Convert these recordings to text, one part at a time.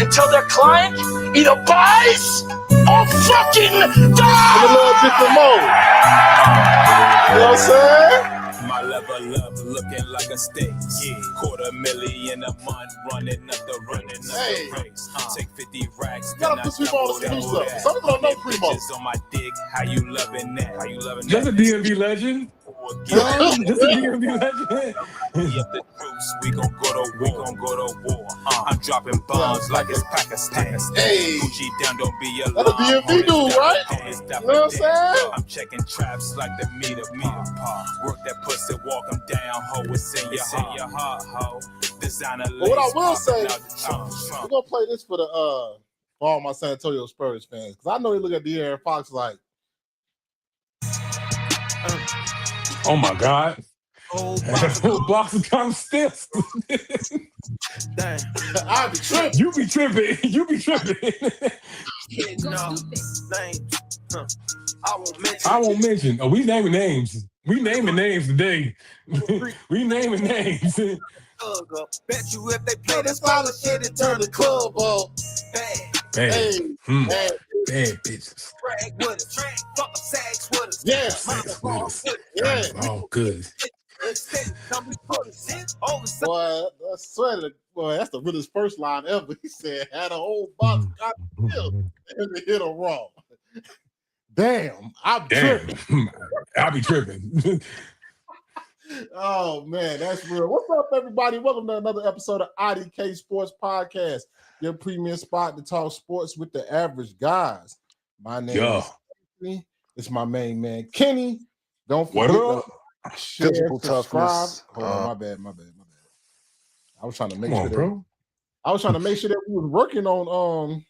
until their client either buys or fucking dies. In a little different mode. You know what I'm saying? My level up looking like a steak. Yeah. $250,000 a month running up the race. Take 50 racks. You gotta put people on the new stuff. Some people don't know Primo. On my dick. How you loving that? That's a DMV legend. That's a DMV legend. We gon' go to war. I'm dropping bombs like it's Pakistan. Hey, Gucci down, don't be a that's a DMV dude, right? You know what I'm saying? I'm checking traps like the meter part. Work that pussy, walk them down, ho. It's in your heart, ho. Designer. But what I will say, we're gonna play this for the for all my San Antonio Spurs fans, because I know they look at De'Aaron Fox like, oh my God. Box of cum stiff. Dang. I be tripping. You be tripping. You be tripping. I won't mention. Oh, we naming names. We naming names today. We naming names. Bet you if they play This kind of shit and turn the club up. Bad bitches. Yeah. Oh, good. Boy, I swear to boy, that's the realest first line ever. He said, had a whole box of and they hit him wrong. Damn, I'm tripping. I'll be tripping. Oh, man, that's real. What's up, everybody? Welcome to another episode of IDK Sports Podcast, your premium spot to talk sports with the average guys. My name is Anthony. It's my main man, Kenny. Don't forget to share, subscribe. Hold on, my bad. I was trying to make sure I was trying to make sure that we was working on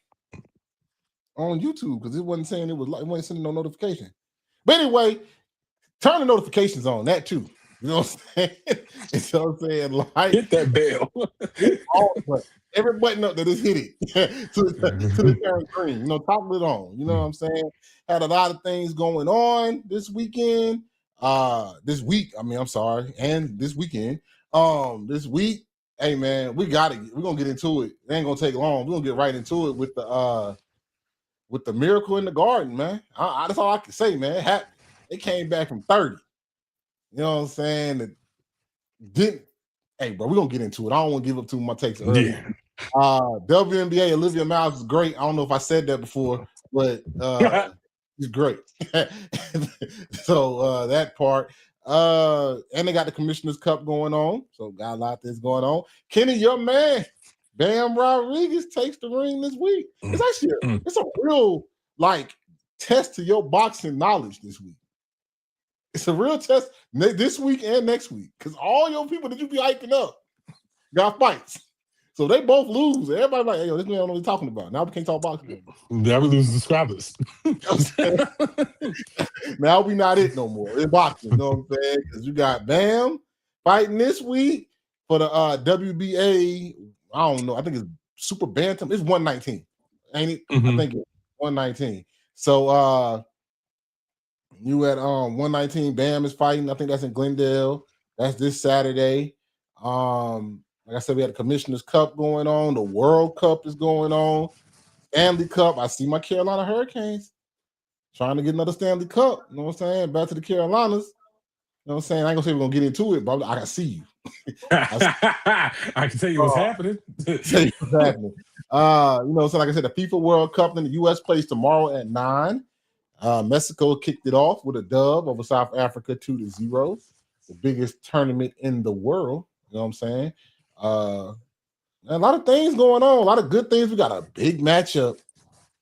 YouTube because it wasn't saying it wasn't sending no notification. But anyway, turn the notifications on that too. You know what I'm saying? You know what I'm saying? Like, hit that bell. Every button up that is hit it to the turn green. You know, toggle it on. You know what I'm saying? Had a lot of things going on this weekend. This week, and this weekend. This week, hey man, we're gonna get into it. It ain't gonna take long. We're gonna get right into it with the miracle in the garden, man. That's all I can say, man. It happened. They came back from 30. You know what I'm saying? Hey, bro, we're gonna get into it. I don't want to give up too much takes early. Yeah. Wnba, Olivia Miles is great. I don't know if I said that before, but he's great. So that part. And they got the Commissioner's Cup going on. So got a lot of this going on. Kenny, your man, Bam Rodriguez takes the ring this week. It's actually it's a real test to your boxing knowledge this week. It's a real test this week and next week because all your people that you be hyping up got fights. So they both lose. Everybody like, hey, yo, this man don't know what he's talking about. Now we can't talk boxing. Now we lose subscribers. Now we not it no more in boxing. You know what I'm saying? Because you got Bam fighting this week for the WBA. I don't know. I think it's super bantam. It's 119, ain't it? I think it's 119. So you at 119. Bam is fighting. I think that's in Glendale. That's this Saturday. Like I said, we had the Commissioner's Cup going on. The World Cup is going on. Stanley Cup. I see my Carolina Hurricanes trying to get another Stanley Cup. You know what I'm saying? Back to the Carolinas. You know what I'm saying? I ain't gonna say we're gonna get into it, but I can see you. I can tell you what's happening. Tell you what's happening. You know, so like I said, the FIFA World Cup in the U.S. plays tomorrow at 9. Mexico kicked it off with a dub over South Africa 2-0. The biggest tournament in the world. You know what I'm saying? A lot of things going on, a lot of good things. We got a big matchup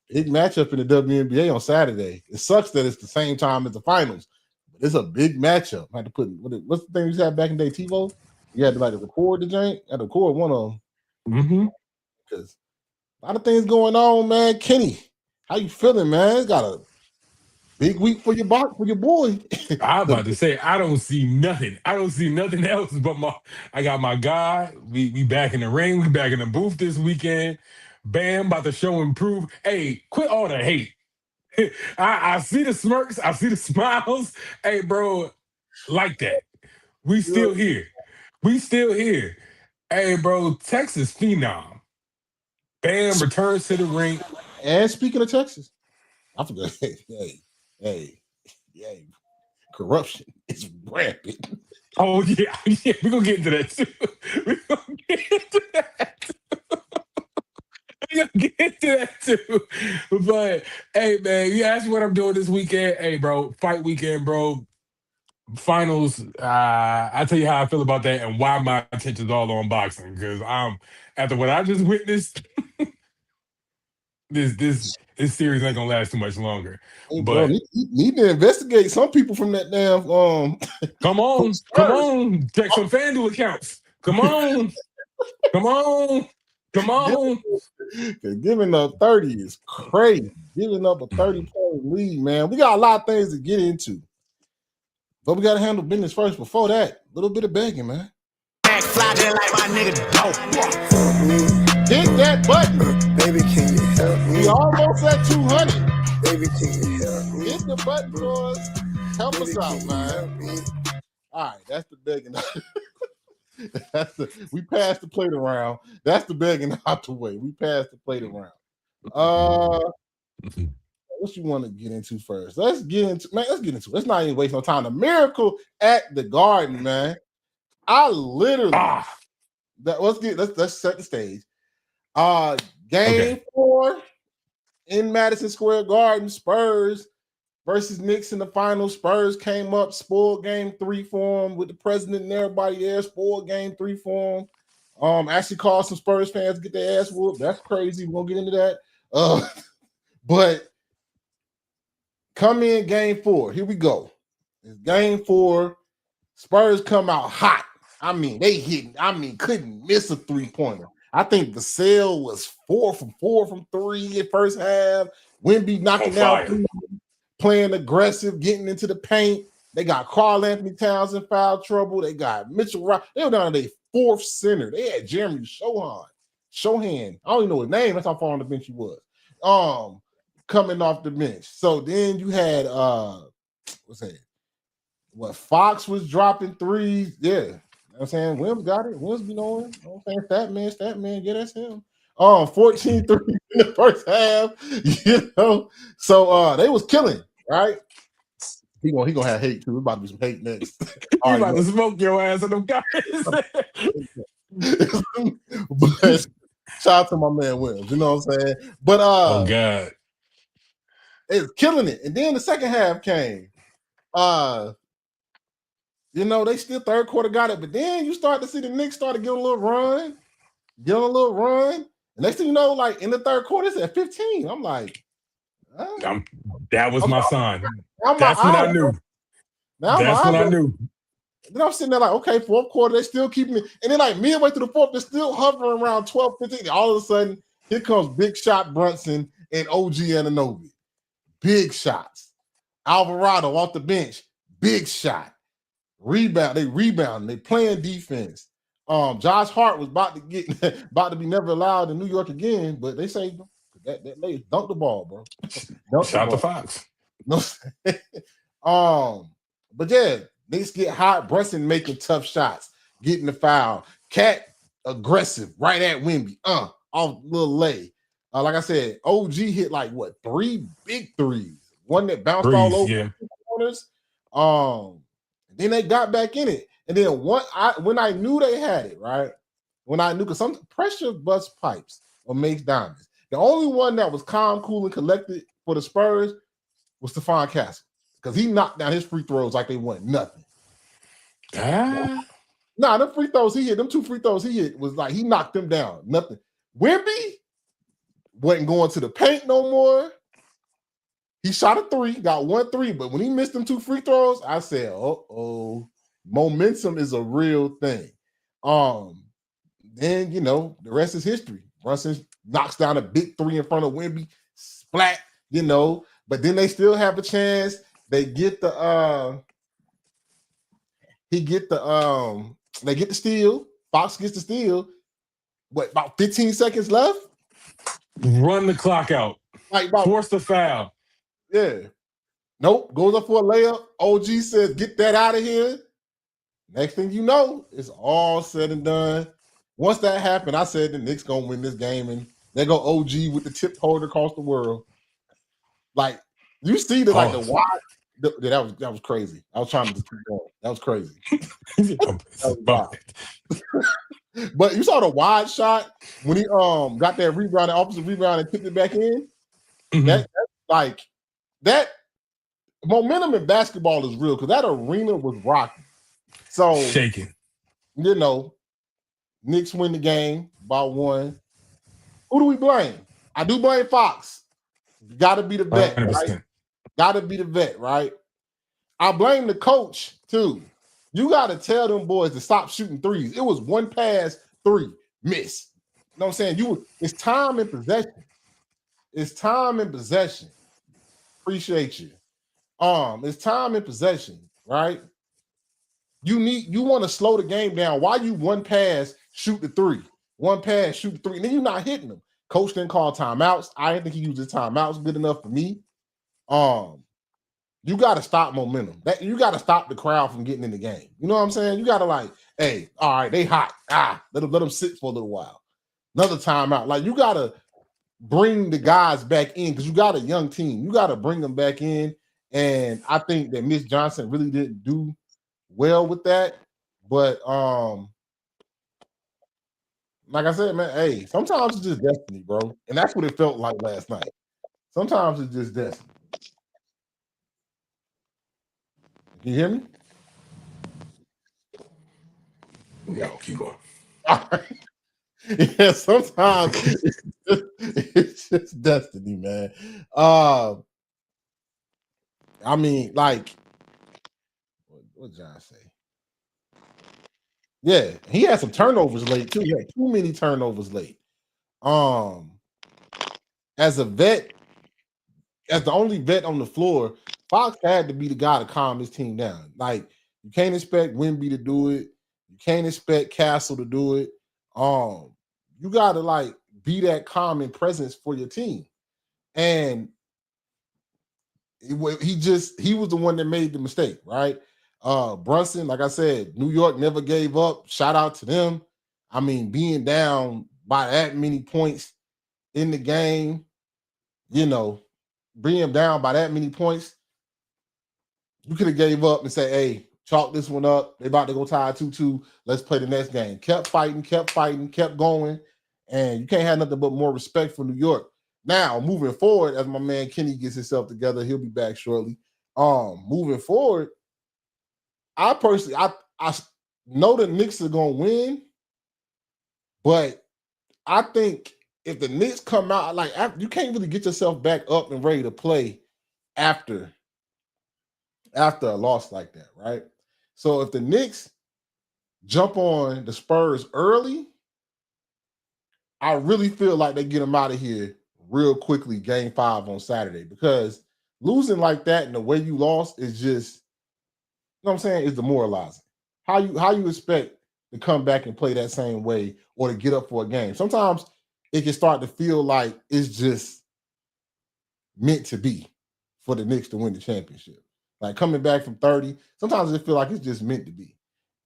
in the WNBA on Saturday. It sucks that it's the same time as the finals, but it's a big matchup. I had to put what's the thing we had back in the day, TiVo? You had to record the jank. I had to record one of them. Because a lot of things going on, man. Kenny, how you feeling, man? It's got a big week for your boy. I'm about to say I don't see nothing. I don't see nothing else but I got my guy. We back in the ring. We back in the booth this weekend. Bam, about to show and prove. Hey, quit all the hate. I see the smirks. I see the smiles. Hey, bro, like that. We still here. We still here. Hey, bro, Texas phenom. Bam returns to the ring. And speaking of Texas, I forgot. Hey, corruption is rampant. Oh yeah, we're gonna get into that too. We're gonna get into that too. But hey, man, you asked me what I'm doing this weekend. Hey, bro, fight weekend, bro. Finals. I tell you how I feel about that and why my attention's all on boxing. Because after what I just witnessed, this series ain't gonna last too much longer. Hey, bro, But need to investigate some people from that damn come on, check some FanDuel accounts. Come on. Giving up 30 is crazy. Giving up a 30-point lead, man. We got a lot of things to get into. But we got to handle business first. Before that, a little bit of begging, man. Fly just like my nigga dope. Hit that button. Baby, can you help me? We almost at 200. Baby, can you help me? Hit the button for us. Help Baby, us out, can you man. help me? All right, that's the begging. We passed the plate around. That's the begging out the way. We passed the plate around. What you want to get into first? Let's get into it. Let's not even waste no time. The miracle at the Garden, man. I literally let's set the stage. Game 4 in Madison Square Garden, Spurs versus Knicks in the final. Spurs came up, spoiled game 3 for them with the president and everybody there, spoiled game 3 for them. Actually caused some Spurs fans to get their ass whooped. That's crazy. We're gonna get into that. But come in game 4. Here we go. It's game 4. Spurs come out hot. I mean, couldn't miss a 3-pointer. I think Vassell was 4 from 3 in first half. Wnba knocking out, playing aggressive, getting into the paint. They got Karl Anthony Towns in foul trouble. They got Mitchell Rock. They were down to their 4th center. They had Jeremy Shohan. I don't even know his name. That's how far on the bench he was. Coming off the bench. So then you had Fox was dropping threes. Yeah. You know what I'm saying? Wims got it. Wims be knowing. You know what I'm saying? Stat man. Yeah, that's him. 14 threes in the first half. You know. So they was killing, right? He gonna have hate too. There's about to be some hate next. You about to smoke your ass on them guys. But shout out to my man Williams, you know what I'm saying? But oh God, it's killing it. And then the second half came. You know, they still third quarter got it, but then you start to see the Knicks start to get a little run. And next thing you know, like in the third quarter, it's at 15. I'm like, that was my sign. That's when I knew. That's when I knew. Then I'm sitting there like, okay, fourth quarter, they're still keeping it. And then like midway through the fourth, they're still hovering around 12, 15. All of a sudden, here comes Big Shot Brunson and OG Anunoby. Big shots. Alvarado off the bench. Big shot. Rebound. They rebound. They playing defense. Josh Hart was about to be never allowed in New York again, but they say that lady dunk the ball, bro. Shout to Fox. No. But yeah, Knicks get hot. Brunson making tough shots, getting the foul. Cat aggressive right at Wnba. Off little lay. Like I said, OG hit like 3 big threes. One that bounced all over the corners. Then they got back in it. And then when I knew they had it, right? When I knew, because some pressure bust pipes or makes diamonds. The only one that was calm, cool, and collected for the Spurs was Stephon Castle. Because he knocked down his free throws like they weren't nothing. Nah, them free throws he hit, them 2 free throws he hit was like he knocked them down. Nothing. Wnba wasn't going to the paint no more. He shot a 3, got 1 3, but when he missed them 2 free throws, I said, momentum is a real thing. Then the rest is history. Brunson knocks down a big 3 in front of Wnba, splat, but then they still have a chance. They get the they get the steal. Fox gets the steal. About 15 seconds left? Run the clock out. Force the foul. Yeah. Nope. Goes up for a layup. OG says, get that out of here. Next thing you know, it's all said and done. Once that happened, I said the Knicks gonna win this game in They go OG with the tip holder across the world. Like you see the like the wide. That was crazy. I was trying to keep going. That was crazy. That was wild. But you saw the wide shot when he got that rebound, the opposite rebound, and tipped it back in. That's like that momentum in basketball is real because that arena was rocking. So shaking. You know, Knicks win the game by 1. Who do we blame? I do blame Fox. Got to be the vet, 100%. right? Got to be the vet, right? I blame the coach too. You got to tell them boys to stop shooting threes. It was 1 pass, 3 miss. You know what I'm saying? It's time and possession. It's time and possession. Appreciate you. It's time and possession, right? You want to slow the game down. Why you 1 pass, shoot the 3? 1 pass, shoot the 3, and then you're not hitting them. Coach didn't call timeouts. I didn't think he used his timeouts good enough for me. You got to stop momentum. You got to stop the crowd from getting in the game. You know what I'm saying? You got to like, hey, all right, they hot. Let them sit for a little while. Another timeout. Like you got to bring the guys back in because you got a young team. You got to bring them back in. And I think that Miss Johnson really didn't do well with that. But like I said, man, hey, sometimes it's just destiny, bro. And that's what it felt like last night. Sometimes it's just destiny. Can you hear me? Yeah, keep going. All right. Yeah, sometimes it's just destiny, man. I mean, like, what did John say? Yeah, he had some turnovers late too. He had too many turnovers late. As a vet, as the only vet on the floor, Fox had to be the guy to calm his team down. Like, you can't expect Wnba to do it. You can't expect Castle to do it. You gotta like be that calming presence for your team. And he was the one that made the mistake, right? Brunson, like I said, New York never gave up. Shout out to them. I mean, being down by that many points in the game, being down by that many points, you could have gave up and said, hey, chalk this one up. They about to go tie 2-2. Let's play the next game. Kept fighting, kept going. And you can't have nothing but more respect for New York. Now, moving forward, as my man Kenny gets himself together, he'll be back shortly. Moving forward, I personally, I know the Knicks are going to win, but I think if the Knicks come out, like, you can't really get yourself back up and ready to play after a loss like that, right? So if the Knicks jump on the Spurs early, I really feel like they get them out of here real quickly, game 5 on Saturday, because losing like that and the way you lost is just, you know what I'm saying, is demoralizing. How you expect to come back and play that same way or to get up for a game? Sometimes it can start to feel like it's just meant to be for the Knicks to win the championship. Like coming back from 30, sometimes it feels like it's just meant to be.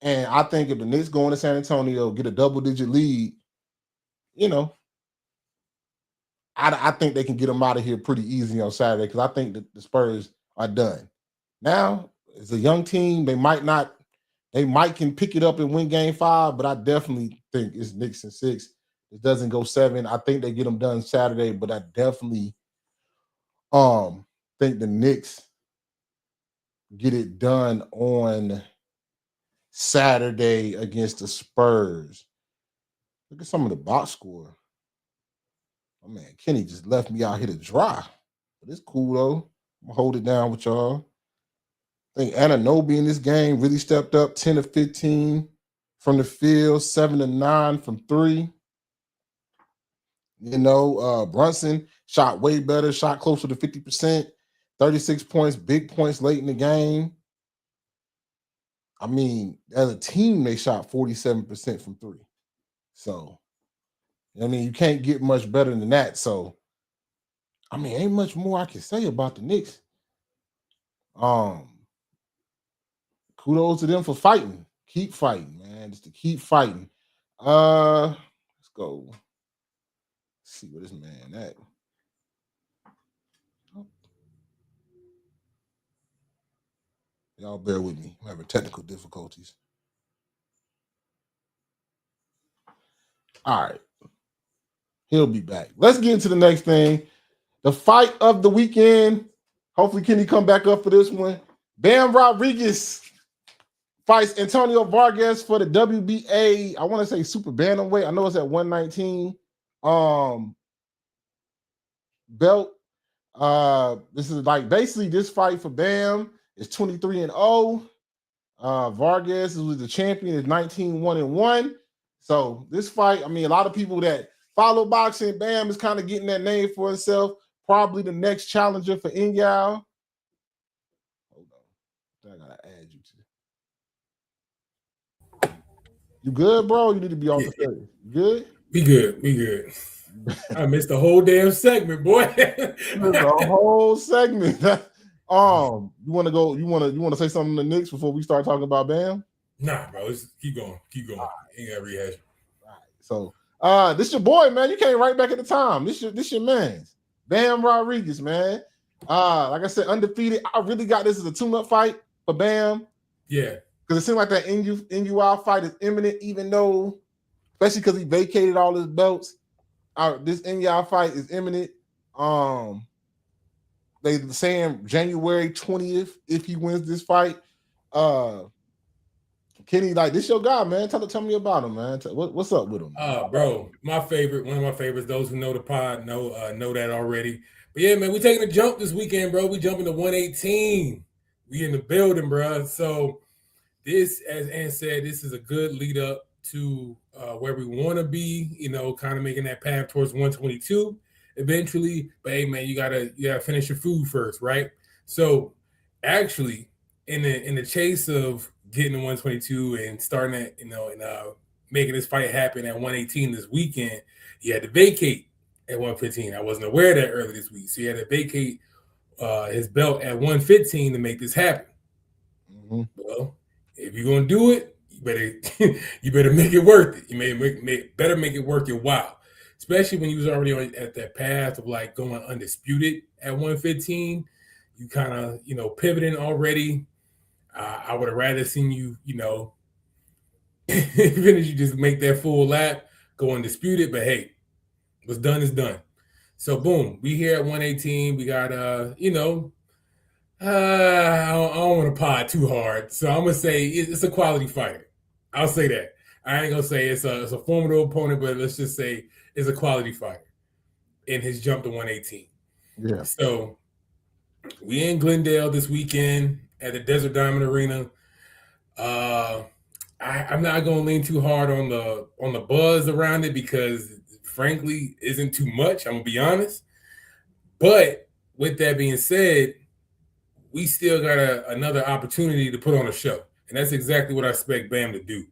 And I think if the Knicks go into San Antonio, get a double-digit lead, I think they can get them out of here pretty easy on Saturday because I think that the Spurs are done. Now, it's a young team. They might can pick it up and win game 5, but I definitely think it's Knicks in 6. It doesn't go 7. I think they get them done Saturday, but I definitely think the Knicks get it done on Saturday against the Spurs. Look at some of the box score. Oh man, Kenny just left me out here to dry. But it's cool though. I'm gonna hold it down with y'all. I think Anunoby in this game really stepped up, 10 of 15 from the field, 7 of 9 from 3. Brunson shot way better, shot closer to 50%, 36 points, big points late in the game. I mean, as a team, they shot 47% from 3. So, you can't get much better than that. So, ain't much more I can say about the Knicks. Kudos to them for fighting. Keep fighting, man. Just to keep fighting. Let's go. Let's see where this man at. Y'all bear with me. I'm having technical difficulties. All right. He'll be back. Let's get into the next thing. The fight of the weekend. Hopefully, Kenny come back up for this one. Bam Rodriguez fights Antonio Vargas for the WBA. I want to say super bantamweight. I know it's at 119. Belt. This is like basically this fight for Bam is 23-0. Vargas, who was the champion, is 19-1-1. So this fight, I mean, a lot of people that follow boxing, Bam is kind of getting that name for himself. Probably the next challenger for Inyao. Hold on. I gotta add you to. You good, bro? You need to be on the stage. You good? We good. I missed the whole damn segment, boy. The whole segment. You want to go? You want to say something to the Knicks before we start talking about Bam? Nah, bro. Let's keep going. Right. Ain't got rehash. All right. So, this your boy, man. You came right back at the time. This your man, Bam Rodriguez, man. Like I said, undefeated. I really got this as a tune-up fight for Bam. Yeah. Because it seems like that NUI fight is imminent, even though, especially because he vacated all his belts. This NUI fight is imminent. They saying January 20th if he wins this fight. Kenny, like, this your guy, man. Tell me about him, man. What's up with him? Bro, one of my favorites. Those who know the pod know that already. But yeah, man, we taking a jump this weekend, bro. We jumping to 118. We in the building, bro. So this, as Ann said, this is a good lead up to where we want to be. You know, kind of making that path towards 122 eventually. But hey, man, you gotta finish your food first, right? So actually, in the chase of getting to 122 and starting at, and making this fight happen at 118 this weekend, he had to vacate at 115. I wasn't aware of that earlier this week. So he had to vacate his belt at 115 to make this happen. Mm-hmm. Well, if you're gonna do it, you better make it worth it. You better make it worth your while. Especially when you was already at that path of like going undisputed at 115. You kind of, pivoting already. I would have rather seen you, even if you just make that full lap, go undisputed. But hey, what's done is done. So boom, we here at 118. We got I don't want to pod too hard. So I'm gonna say it's a quality fighter. I'll say that. I ain't gonna say it's a formidable opponent, but let's just say it's a quality fighter in his jump to 118. Yeah. So we in Glendale this weekend at the Desert Diamond Arena. I'm not gonna lean too hard on the buzz around it because frankly isn't too much. I'm gonna be honest. But with that being said, we still got another opportunity to put on a show. And that's exactly what I expect Bam to do,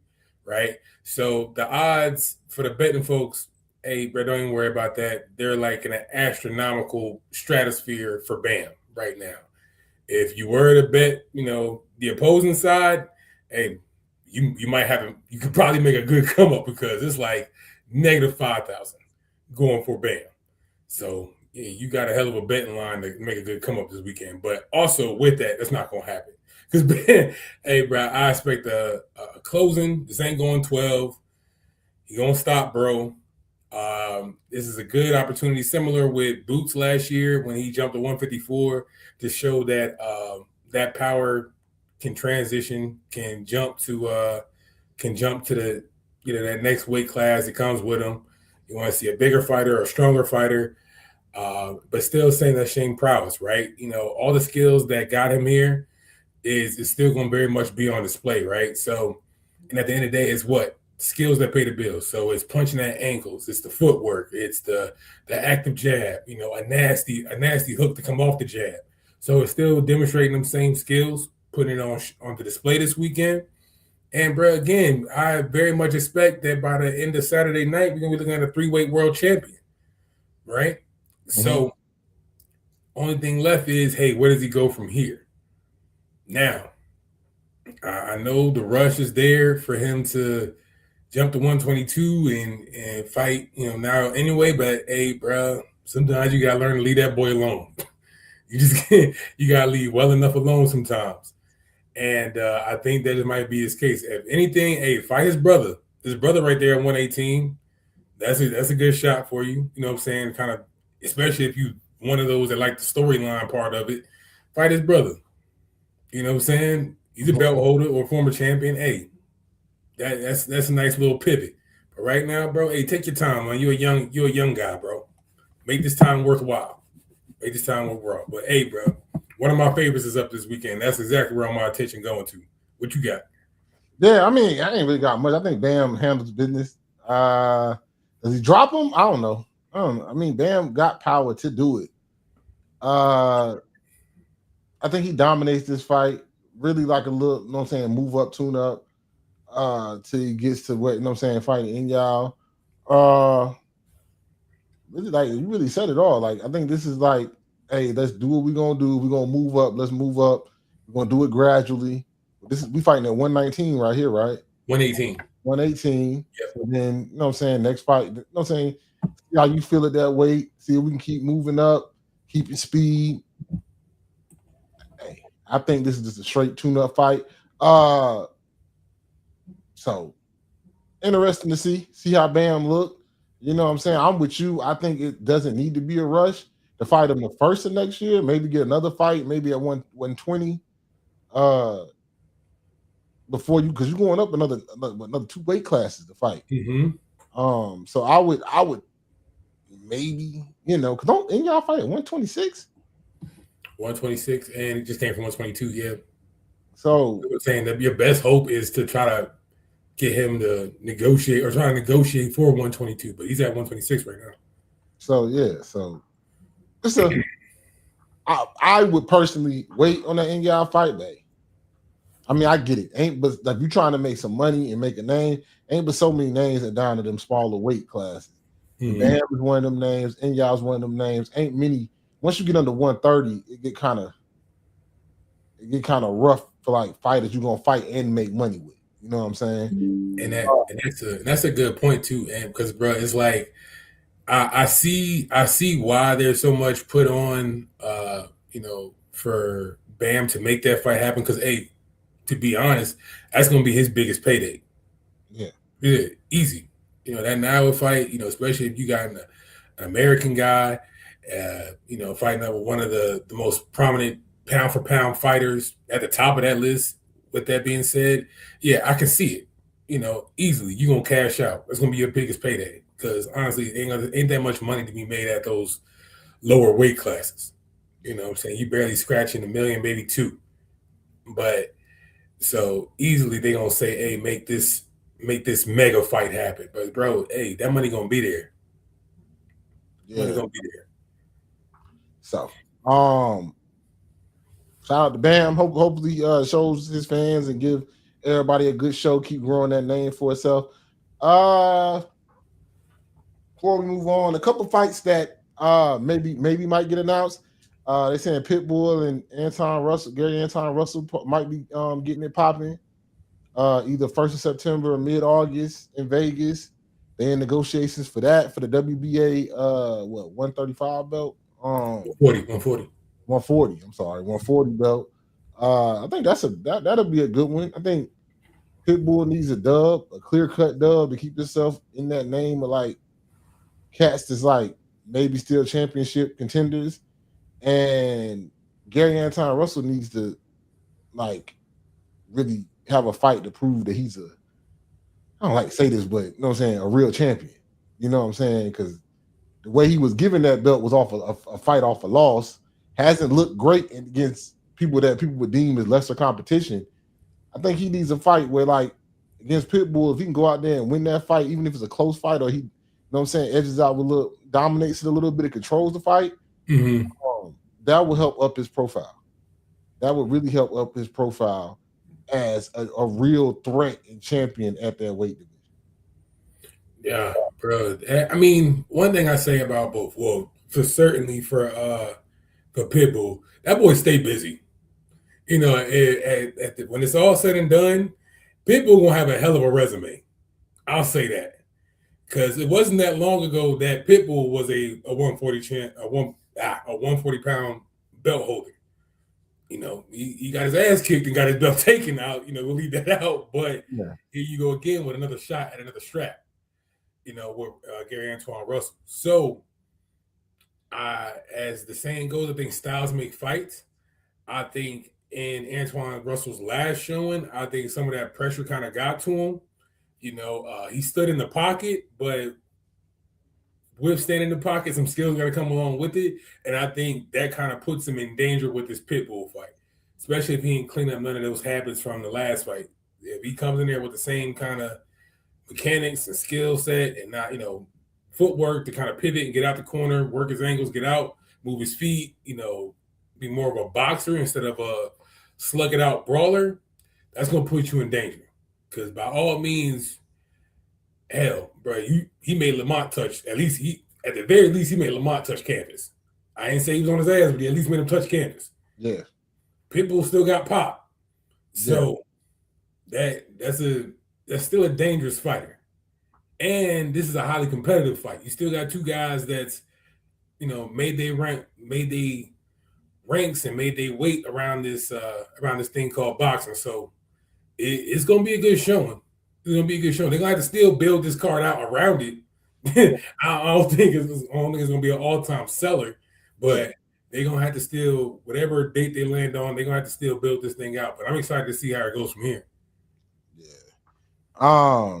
right? So the odds for the betting folks, hey, bro, don't even worry about that. They're like in an astronomical stratosphere for Bam right now. If you were to bet, the opposing side, hey, you could probably make a good come up because it's like negative 5,000 going for Bam. So yeah, you got a hell of a betting line to make a good come up this weekend. But also with that, that's not going to happen. Because, hey, bro, I expect a closing. This ain't going 12. He going to stop, bro. This is a good opportunity, similar with Boots last year when he jumped to 154 to show that that power can transition, can jump to the that next weight class that comes with him. You want to see a bigger fighter or a stronger fighter, but still saying that same prowess, right? All the skills that got him here is still going to very much be on display, right? So, and at the end of the day, it's what? Skills that pay the bills. So it's punching at ankles, it's the footwork, it's the active jab, a nasty hook to come off the jab. So it's still demonstrating them same skills, putting it on the display this weekend. And bro, again, I very much expect that by the end of Saturday night, we're gonna be looking at a 3-weight world champion, right? Mm-hmm. So only thing left is, hey, where does he go from here? Now, I know the rush is there for him to jump to 122 and fight, now anyway. But hey, bro, sometimes you gotta learn to leave that boy alone. You just can't, you gotta leave well enough alone sometimes. And I think that it might be his case. If anything, hey, fight his brother. His brother right there at 118. That's a good shot for you. You know what I'm saying? Kind of, especially if you one of those that like the storyline part of it. Fight his brother. You know what I'm saying? He's a belt holder or former champion. Hey, that's a nice little pivot. But right now, bro, hey, take your time, man. You're a young guy, bro. Make this time worthwhile. Make this time worthwhile. But hey, bro, one of my favorites is up this weekend. That's exactly where my attention going to. What you got? Yeah, I mean, I ain't really got much. I think Bam handles business. Does he drop him? I don't know. I mean, Bam got power to do it. I think he dominates this fight. Really like a little, you know what I'm saying, move up, tune up, till he gets to what, you know what I'm saying, fighting in y'all. Really, like, you really said it all. Like, I think this is like, hey, let's do what we're gonna do. We're gonna move up. Let's move up. We're gonna do it gradually. We fighting at 119 right here, right? 118. 118. Yep. And then, you know what I'm saying, next fight, you know what I'm saying, see how you feel at that weight. See if we can keep moving up, keep your speed. Hey, I think this is just a straight tune-up fight. So interesting to see how Bam look. You know what I'm saying? I'm with you. I think it doesn't need to be a rush to fight him the first of next year. Maybe get another fight, maybe at 120. Before you, because you're going up another 2 weight classes to fight. Mm-hmm. So I would maybe, because don't y'all fight at 126? 126, and it just came from 122. Yeah. So I was saying that your best hope is to try to get him to negotiate or try to negotiate for 122, but he's at 126 right now. So yeah, so it's I would personally wait on that y'all fight, babe. I mean, I get it. Ain't but like you trying to make some money and make a name, ain't but so many names that down to them smaller weight classes. Mm-hmm. Bam is one of them names, y'all's one of them names. Ain't many. Once you get under 130, it get kind of rough for like fighters you're gonna fight and make money with. You know what I'm saying? And that's a good point too, and because bro, it's like I see why there's so much put on, for Bam to make that fight happen. Because hey, to be honest, that's gonna be his biggest payday. Yeah, easy. That Naira fight. Especially if you got an American guy, fighting up with one of the most prominent pound for pound fighters at the top of that list. With that being said, yeah, I can see it. Easily you're gonna cash out. That's gonna be your biggest payday because honestly, ain't that much money to be made at those lower weight classes. You know what I'm saying? You barely scratching $1 million, maybe $2 million. But so easily they gonna say, hey, make this mega fight happen. But bro, hey, that money gonna be there. Yeah. Money gonna be there. So shout out to Bam. Hopefully shows his fans and give everybody a good show. Keep growing that name for itself. Before we move on, a couple fights that maybe might get announced. They're saying Pitbull and Gary Anton Russell might be getting it popping either 1st of September or mid-August in Vegas. They're in negotiations for that, for the WBA 135 belt. 140. 140. I'm sorry, 140 belt. I think that'll be a good one. I think Pitbull needs a clear-cut dub to keep himself in that name of like cats that's like maybe still championship contenders. And Gary Anton Russell needs to like really have a fight to prove that he's I don't like to say this, but you know what I'm saying, a real champion. You know what I'm saying? Because the way he was given that belt was off a fight off a loss. Hasn't looked great against people that people would deem as lesser competition. I think he needs a fight where, like, against Pitbull, if he can go out there and win that fight, even if it's a close fight, or he, you know what I'm saying, edges out with dominates it a little bit, and controls the fight, that will help up his profile. That would really help up his profile as a real threat and champion at that weight division. Yeah, bro. I mean, one thing I say about both, well, for Pitbull, that boy stay busy. When it's all said and done, Pitbull gonna have a hell of a resume. I'll say that. Because it wasn't that long ago that Pitbull was a 140 pound belt holder. He got his ass kicked and got his belt taken out. We'll leave that out. But here you go again with another shot at another strap. With Gary Antoine Russell. So, as the saying goes, I think styles make fights. I think in Antoine Russell's last showing, I think some of that pressure kind of got to him. He stood in the pocket, but with standing in the pocket, some skills got to come along with it. And I think that kind of puts him in danger with this Pitbull fight, especially if he ain't clean up none of those habits from the last fight. If he comes in there with the same kind of mechanics and skill set and not, footwork to kind of pivot and get out the corner, work his angles, get out, move his feet, be more of a boxer instead of a slug it out brawler, that's going to put you in danger. Because by all means, hell, bro, he made Lamont touch. At the very least, he made Lamont touch canvas. I ain't say he was on his ass, but he at least made him touch canvas. Yeah. Pitbull still got pop. So that's still a dangerous fighter. And this is a highly competitive fight. You still got two guys that's, made their ranks and made their weight around this thing called boxing. So it's gonna be a good showing. It's gonna be a good showing. They're gonna have to still build this card out around it. I don't think it's gonna be an all-time seller, but they're gonna have to still, whatever date they land on, they're gonna have to still build this thing out. But I'm excited to see how it goes from here. Yeah.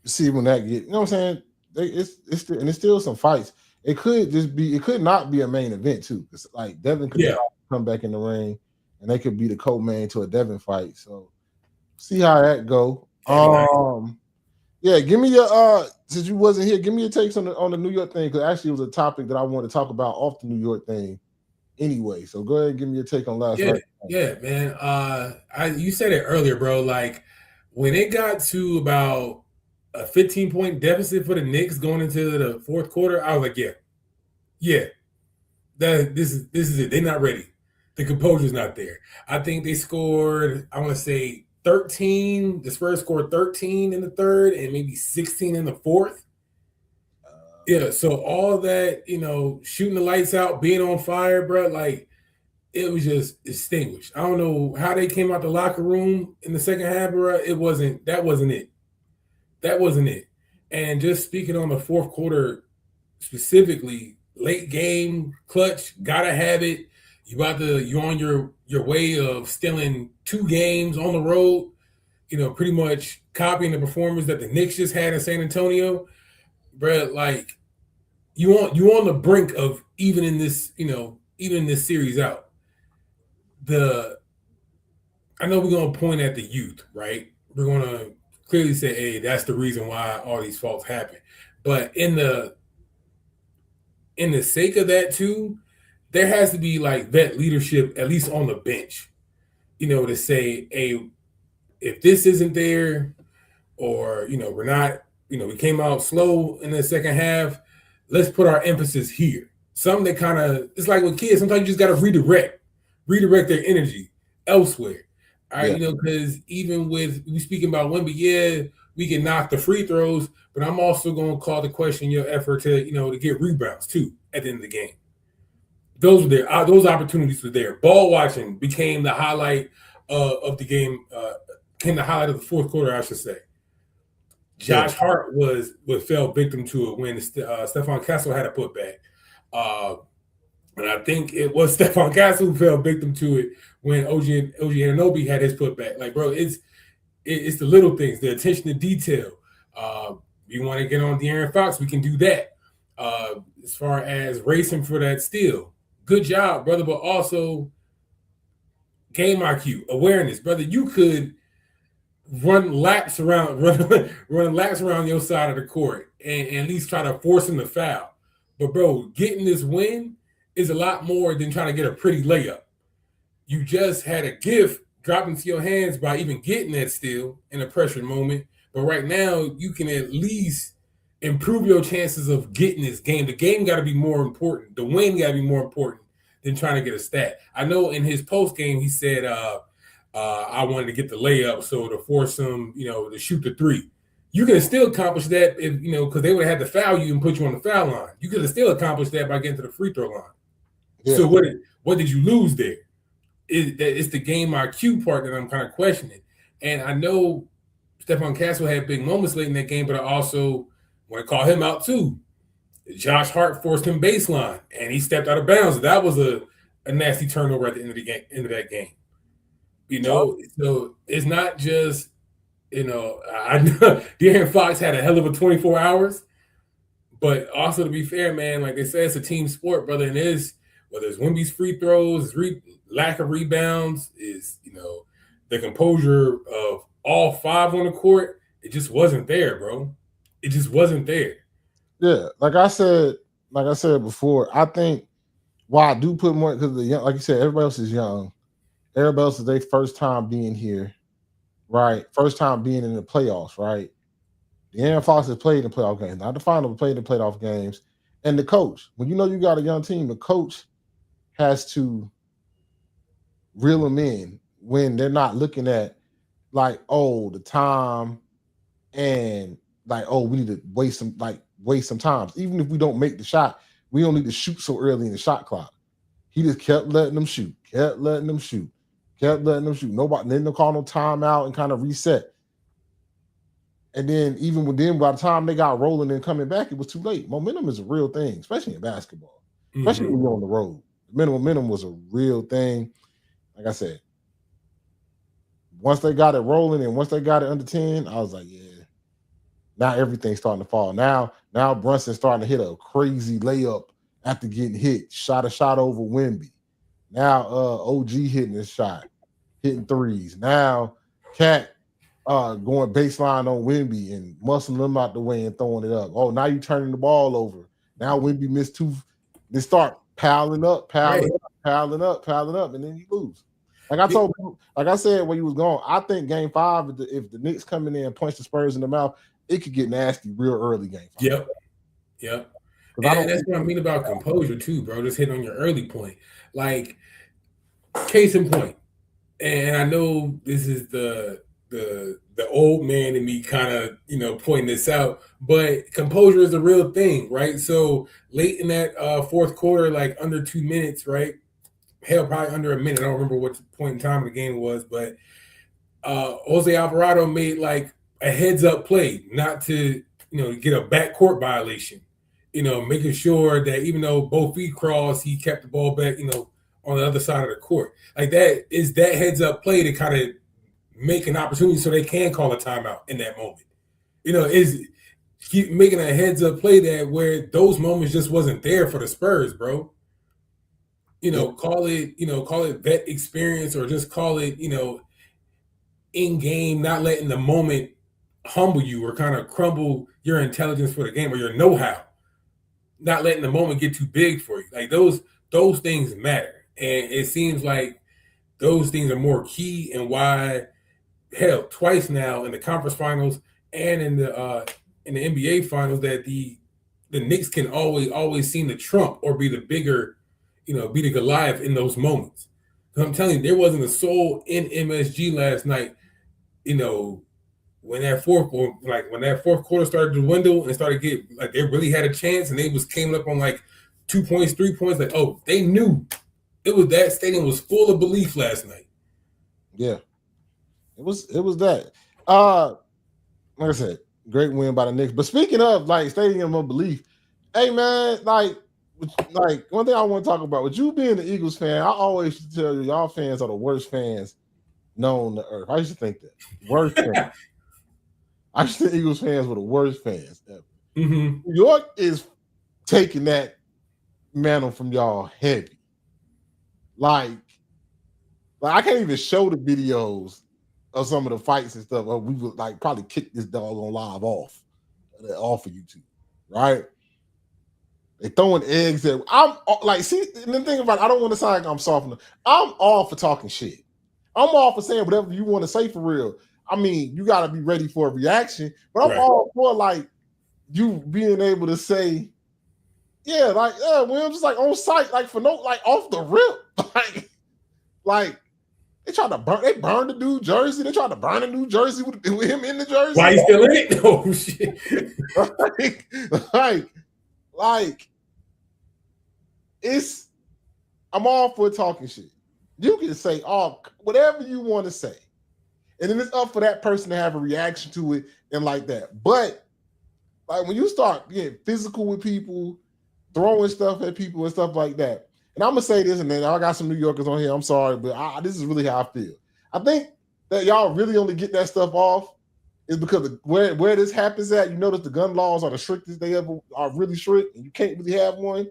See when that get, what I'm saying? It's still some fights. It could not be a main event too. It's like Devin could come back in the ring and they could be the co-main to a Devin fight. So see how that go. Give me your since you wasn't here, give me your takes on the New York thing, because actually it was a topic that I wanted to talk about off the New York thing anyway. So go ahead and give me your take on last night. Yeah, man. You said it earlier, bro. Like when it got to about a 15-point deficit for the Knicks going into the fourth quarter, I was like, this is it. They're not ready. The composure's not there. I think they scored, I want to say 13. The Spurs scored 13 in the third and maybe 16 in the fourth. So all that, shooting the lights out, being on fire, bro, like it was just extinguished. I don't know how they came out the locker room in the second half, bro. That wasn't it. That wasn't it. And just speaking on the fourth quarter specifically, late game, clutch, gotta have it. You on your way of stealing 2 games on the road, pretty much copying the performance that the Knicks just had in San Antonio. Bro, like you on the brink of even this series out. I know we're gonna point at the youth, right? We're gonna clearly say, hey, that's the reason why all these faults happen. But in the sake of that too, there has to be like vet leadership, at least on the bench, to say, hey, if this isn't there, or we're not, we came out slow in the second half, let's put our emphasis here. Something that kind of, it's like with kids, sometimes you just got to redirect their energy elsewhere. All right, because even with we speaking about Wnba, we can knock the free throws, but I'm also going to call to question your effort to to get rebounds too at the end of the game. Those were there. Those opportunities were there. Ball watching became the highlight of the game. Became the highlight of the fourth quarter, I should say. Josh Hart fell victim to it when Stephon Castle had a putback. And I think it was Stephon Castle who fell victim to it when OG Anunoby had his putback. Like, bro, it's the little things, the attention to detail. You want to get on De'Aaron Fox, we can do that. As far as racing for that steal, good job, brother. But also game IQ, awareness, brother. You could run laps around your side of the court and at least try to force him to foul. But bro, getting this win is a lot more than trying to get a pretty layup. You just had a gift drop into your hands by even getting that steal in a pressure moment. But right now, you can at least improve your chances of getting this game. The game got to be more important. The win got to be more important than trying to get a stat. I know in his post game, he said, I wanted to get the layup, so to force him, to shoot the 3. You could have still accomplished that if because they would have had to foul you and put you on the foul line. You could have still accomplished that by getting to the free throw line. Yeah. So what did you lose there? It's the game IQ part that I'm kind of questioning. And I know Stephon Castle had big moments late in that game, but I also want to call him out too. Josh Hart forced him baseline, and he stepped out of bounds. That was a nasty turnover at the end of that game. So it's not just I know De'Aaron Fox had a hell of a 24 hours, but also to be fair, man, like they say, it's a team sport, brother. And whether it's Wemby's free throws, lack of rebounds, is the composure of all five on the court. It just wasn't there, bro. It just wasn't there. Yeah, like I said before, I think why I do put more because like you said, everybody else is young. Everybody else is their first time being here, right? First time being in the playoffs, right? De'Aaron Fox has played in playoff games, not the final, but played in playoff games. And the coach, when you got a young team, the coach has to reel them in when they're not looking at like, oh, the time and like, oh, we need to waste some time. Even if we don't make the shot, we don't need to shoot so early in the shot clock. He just kept letting them shoot. Nobody didn't call no timeout and kind of reset. And then by the time they got rolling and coming back, it was too late. Momentum is a real thing, especially in basketball, especially when you're on the road. Momentum was a real thing. Like I said, once they got it rolling and once they got it under 10, I was like, yeah. Now everything's starting to fall. Now Brunson's starting to hit a crazy layup after getting hit. Shot a shot over Wnba. Now OG hitting his shot, hitting threes. Now Cat going baseline on Wnba and muscling them out the way and throwing it up. Oh, now you turning the ball over. Now Wnba missed two. They start piling up, and then you lose. Like I said when you was gone, I think Game 5, if the Knicks come in there and punch the Spurs in the mouth, it could get nasty real early Game 5. Yep. And that's what I mean about composure too, bro. Just hitting on your early point. Like, case in point, and I know this is the old man in me kind of pointing this out, but composure is a real thing, right? So late in that fourth quarter, like under 2 minutes, right? Hell, probably under a minute. I don't remember what point in time of the game it was, but Jose Alvarado made like a heads up play, not to get a backcourt violation. Making sure that even though both feet crossed, he kept the ball back, on the other side of the court. Like that is that heads up play to kind of make an opportunity so they can call a timeout in that moment. Is keep making a heads up play that where those moments just wasn't there for the Spurs, bro. Call it vet experience or just call it, in game, not letting the moment humble you or kind of crumble your intelligence for the game or your know-how. Not letting the moment get too big for you. Like those things matter. And it seems like those things are more key and why, hell, twice now in the conference finals and in the NBA finals that the Knicks can always seem to trump or be the bigger, be the Goliath in those moments. I'm telling you, there wasn't a soul in MSG last night, when that fourth quarter started to dwindle and started getting like they really had a chance and they came up on like 2 points, 3 points, like, oh, they knew that stadium was full of belief last night. Yeah. It was that. Like I said, great win by the Knicks. But speaking of like stadium of belief, hey man, like one thing I want to talk about with you being the Eagles fan, I always used to tell you y'all fans are the worst fans known to earth. I used to think that. Worst fans. I used to think Eagles fans were the worst fans ever. Mm-hmm. New York is taking that mantle from y'all heavy. Like I can't even show the videos of some of the fights and stuff. We would like probably kick this dog on live off of YouTube, right? They throwing eggs at. I'm like, see, the thing about it, I don't want to sound like I'm soft enough. I'm all for talking shit. I'm all for saying whatever you want to say for real. I mean, you got to be ready for a reaction, but I'm all for like you being able to say, yeah, like, yeah, we're just like on site, like for no, like off the rip, like They tried to burn. They burned the dude jersey. They tried to burn a new jersey with him in the jersey. Why he still in it? Oh shit! like, it's. I'm all for talking shit. You can say whatever you want to say, and then it's up for that person to have a reaction to it and like that. But like when you start getting physical with people, throwing stuff at people and stuff like that. And I'm gonna say this, and then I got some New Yorkers on here. I'm sorry, but this is really how I feel. I think that y'all really only get that stuff off is because of where this happens at. You notice the gun laws are the strictest they ever are, really strict, and you can't really have one.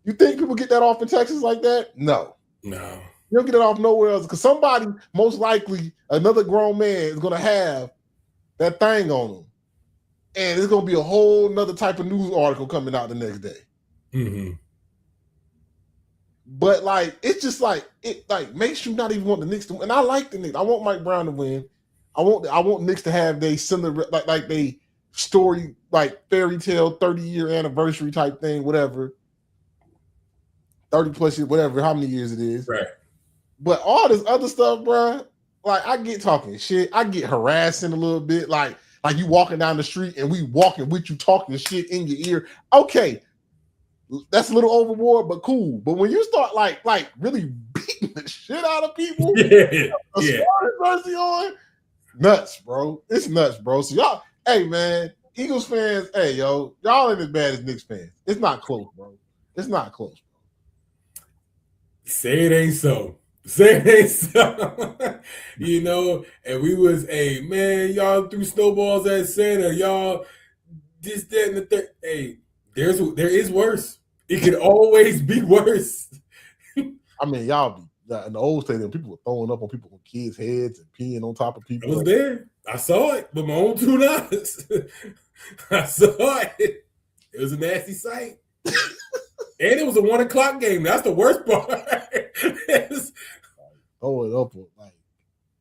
You think people get that off in Texas like that? No. No. You don't get it off nowhere else because somebody, most likely, another grown man is gonna have that thing on them, and it's gonna be a whole nother type of news article coming out the next day. Mm-hmm. But like, it's just like it like makes you not even want the Knicks to win. And I like the Knicks. I want Mike Brown to win. I want Knicks to have they similar like they story like fairy tale 30-year anniversary type thing, whatever. 30 plus years, whatever, how many years it is. Right. But all this other stuff, bro, like I get talking shit. I get harassing a little bit. Like you walking down the street and we walking with you talking shit in your ear. Okay. That's a little overboard, but cool. But when you start like really beating the shit out of people, jersey on, nuts, bro. It's nuts, bro. So y'all, hey man, Eagles fans, hey yo, y'all ain't as bad as Knicks fans. It's not close, bro. It's not close, bro. Say it ain't so. Say it ain't so. You know, and we was, hey man, y'all threw snowballs at Santa, y'all this, that, and the third. Hey, there is worse. It could always be worse. I mean, y'all be in the old stadium, people were throwing up on people with kids' heads and peeing on top of people. I was there. I saw it with my own 2 eyes. I saw it. It was a nasty sight. And it was a 1 o'clock game. That's the worst part. Throw it up,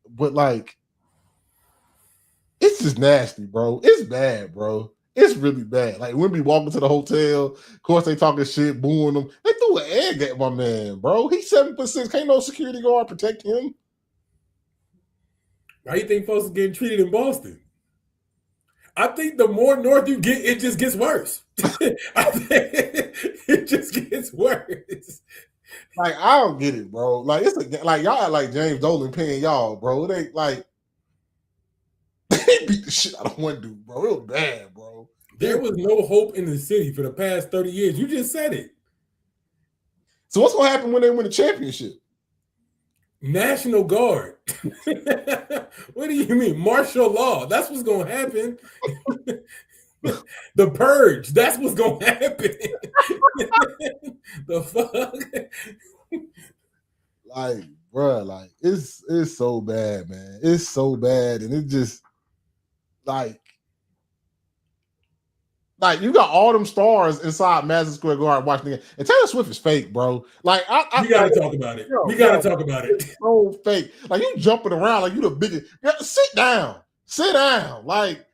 but it's just nasty, bro. It's bad, bro. It's really bad. Like when we walking to the hotel, of course they talking shit, booing them. They threw an egg at my man, bro. He's 7'6". Can't no security guard protect him. Why do you think folks are getting treated in Boston? I think the more north you get, it just gets worse. I think it just gets worse. Like I don't get it, bro. Like it's like y'all act like James Dolan paying y'all, bro. It ain't like they beat the shit out of one dude, bro. It was bad, bro. There was no hope in the city for the past 30 years. You just said it. So what's gonna happen when they win the championship? National Guard. What do you mean? Martial law. That's what's gonna happen. The purge. That's what's gonna happen. The fuck? Like, bro, like it's so bad, man. It's so bad, and it just like you got all them stars inside Madison Square Garden watching the game. And Taylor Swift is fake, bro. Like we gotta talk about it. We gotta talk about it. It's so fake. Like you jumping around like you the biggest. Sit down. Like,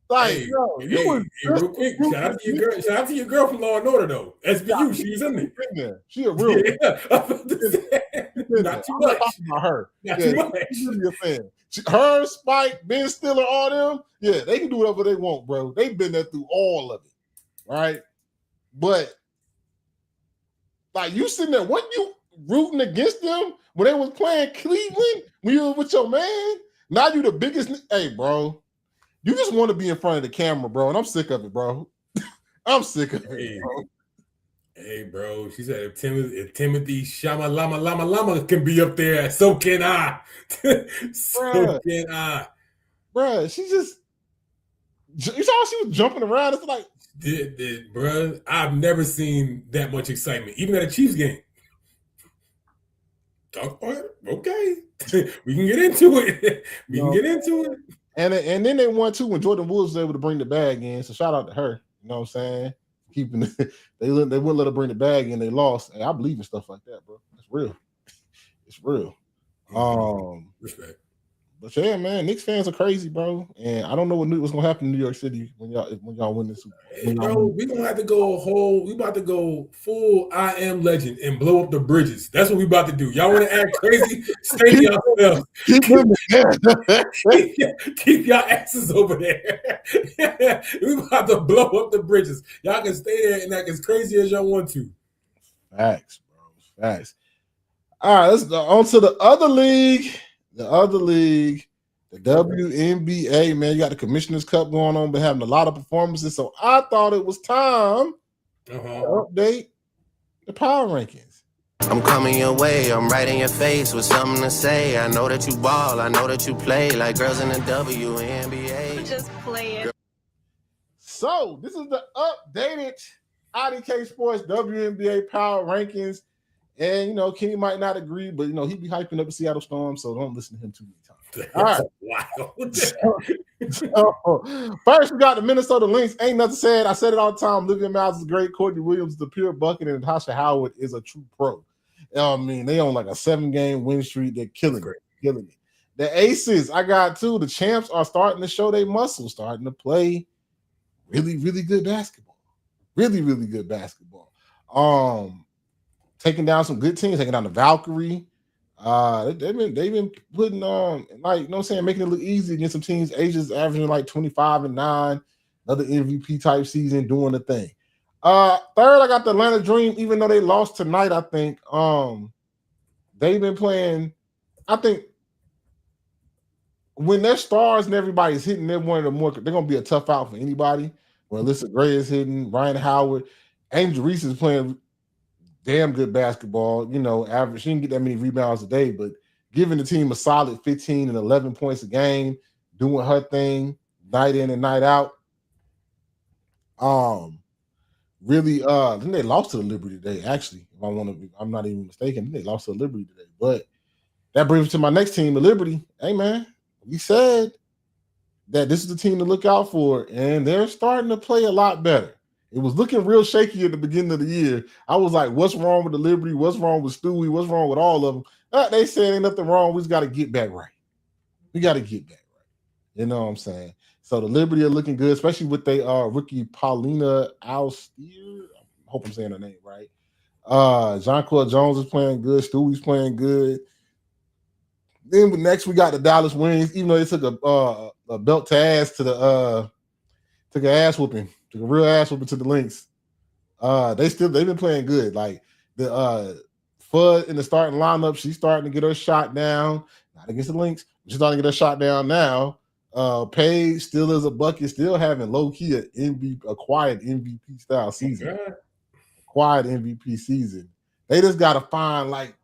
hey, real quick. Shout out to your girl from Law and Order though. SVU, she was in there. She a real. Not too much. About her. Not too much. She's really a fan. Her, Spike, Ben Stiller, all them. Yeah, they can do whatever they want, bro. They've been there through all of it, right? But like you sitting there, weren't you rooting against them when they was playing Cleveland? When you were with your man? Now you the biggest. Hey, bro. You just want to be in front of the camera, bro, and I'm sick of it, bro. I'm sick of it, bro. Hey, bro. She said if Timothy Shama Lama can be up there, so can I. So can I. Bro, she just you saw she was jumping around. It's like bro, I've never seen that much excitement, even at a Chiefs game. Talk about it. Okay. We can get into it. We can get into it. And then they won too when Jordan Woods was able to bring the bag in. So shout out to her. You know what I'm saying? Keeping they wouldn't let her bring the bag in. They lost. Hey, I believe in stuff like that, bro. It's real. It's real. Respect. But yeah, man, Knicks fans are crazy, bro. And I don't know what's gonna happen in New York City when y'all win this. Bro, we gonna have to go we about to go full I Am Legend and blow up the bridges. That's what we about to do. Y'all want to act crazy? Stay yourselves. Keep y'all asses over there. We about to blow up the bridges. Y'all can stay there and act as crazy as y'all want to. Facts, bro. Facts. All right, let's go on to the other league. The other league, the WNBA, man. You got the Commissioner's Cup going on, but having a lot of performances. So I thought it was time to update the power rankings. I'm coming your way. I'm right in your face with something to say. I know that you ball. I know that you play like girls in the WNBA. Just play it. So this is the updated IDK Sports WNBA power rankings. And, you know, Kenny might not agree, but, you know, he be hyping up the Seattle Storm, so don't listen to him too many times. All right. So, first, we got the Minnesota Lynx. Ain't nothing said. I said it all the time. Olivia Miles is great. Courtney Williams is the pure bucket, and Natasha Howard is a true pro. I mean, they on like a 7-game win streak. They're killing it. The Aces, I got two. The champs are starting to show their muscle, starting to play really, really good basketball. Really, really good basketball. Taking down some good teams, taking down the Valkyrie. They've been putting on, like, you know what I'm saying, making it look easy against some teams. Asia's averaging like 25-9, another MVP type season, doing the thing. Third, I got the Atlanta Dream, even though they lost tonight, I think. They've been playing, I think when their stars and everybody's hitting, they're gonna be a tough out for anybody. When Alyssa Gray is hitting, Ryan Howard, Angel Reese is playing damn good basketball, you know, average. She didn't get that many rebounds a day, but giving the team a solid 15 and 11 points a game, doing her thing night in and night out. Really, then they lost to the Liberty today, actually. If I'm not even mistaken, they lost to the Liberty today. But that brings me to my next team, the Liberty. Hey, man, we said that this is the team to look out for, and they're starting to play a lot better. It was looking real shaky at the beginning of the year. I was like, what's wrong with the Liberty? What's wrong with Stewie? What's wrong with all of them? They said ain't nothing wrong. We just got to get back right. We got to get back right. You know what I'm saying? So the Liberty are looking good, especially with their rookie Paulina Alsteer. I hope I'm saying her name right. Jonquel Jones is playing good. Stewie's playing good. Then next we got the Dallas Wings. Even though they took a belt to ass to the took an ass whooping. Took a real ass whooping to the Lynx. They've been playing good. Like the Fudd in the starting lineup, she's starting to get her shot down. Not against the Lynx, she's starting to get her shot down now. Paige still is a bucket, still having low key a quiet MVP style season. Quiet MVP season. They just gotta find like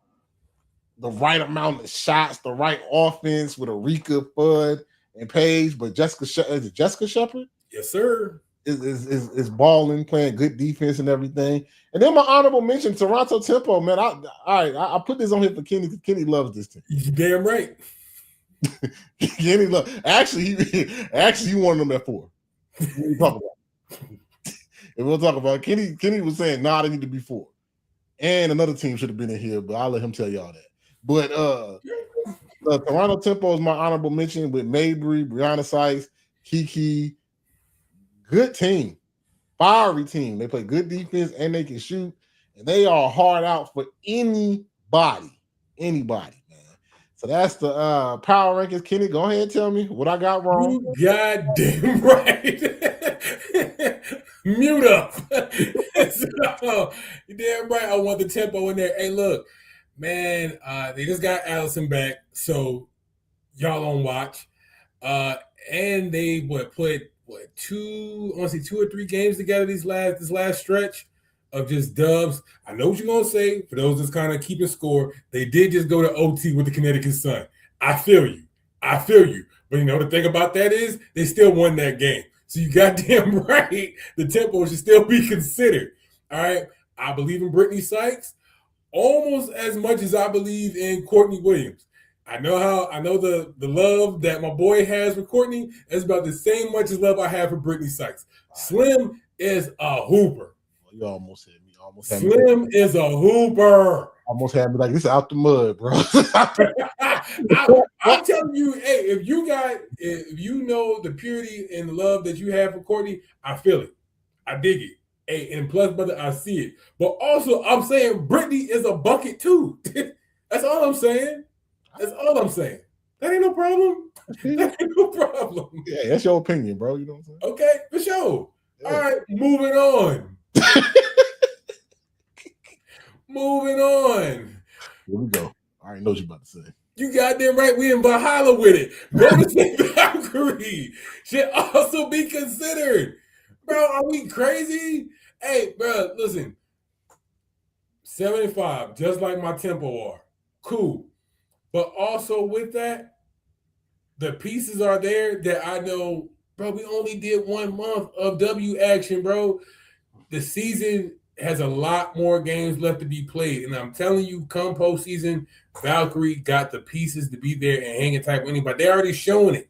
the right amount of shots, the right offense with Arika, Fudd, and Paige. But is it Jessica Shepard? Yes, sir. Is balling, playing good defense and everything. And then my honorable mention, Toronto Tempo, man. I put this on here for Kenny because Kenny loves this team. You damn right. Kenny loves. Actually, he wanted them at 4. We'll talk about. And we'll talk about it. Kenny was saying, nah, they need to be 4. And another team should have been in here, but I'll let him tell y'all that. But Toronto Tempo is my honorable mention with Mabry, Brianna Sykes, Kiki. Good team, fiery team. They play good defense and they can shoot, and they are hard out for anybody, man. So that's the power rankings. Kenny, go ahead and tell me what I got wrong. You goddamn right. Mute up. So, you damn right. I want the tempo in there. Hey, look, man, they just got Allison back, so y'all on watch. And they put 2 or 3 games together this last stretch of just dubs. I know what you're gonna say. For those that's kind of keeping score, they did just go to OT with the Connecticut Sun. I feel you. But you know the thing about that is they still won that game. So you goddamn right, the tempo should still be considered. All right. I believe in Brittany Sykes almost as much as I believe in Courtney Williams. I know the love that my boy has for Courtney is about the same much as love I have for Brittany Sykes. Slim is a hooper. You almost hit me. Slim is a hooper. Almost had me like this out the mud, bro. I'm telling you, hey, if you know the purity and the love that you have for Courtney, I feel it. I dig it. Hey, and plus, brother, I see it. But also, I'm saying Brittany is a bucket too. That's all I'm saying. That ain't no problem. That ain't no problem. Yeah, that's your opinion, bro. You know what I'm saying? Okay, for sure. Yeah. All right, moving on. Moving on. Here we go. I already know what you're about to say. You goddamn right. We in Valhalla with it. Golden State Valkyrie should also be considered. Bro, are we crazy? Hey, bro, listen. 75, just like my tempo are. Cool. But also with that, the pieces are there that I know, bro, we only did 1 month of W action, bro. The season has a lot more games left to be played. And I'm telling you, come postseason, Valkyrie got the pieces to be there and hang tight with anybody. They already shown it.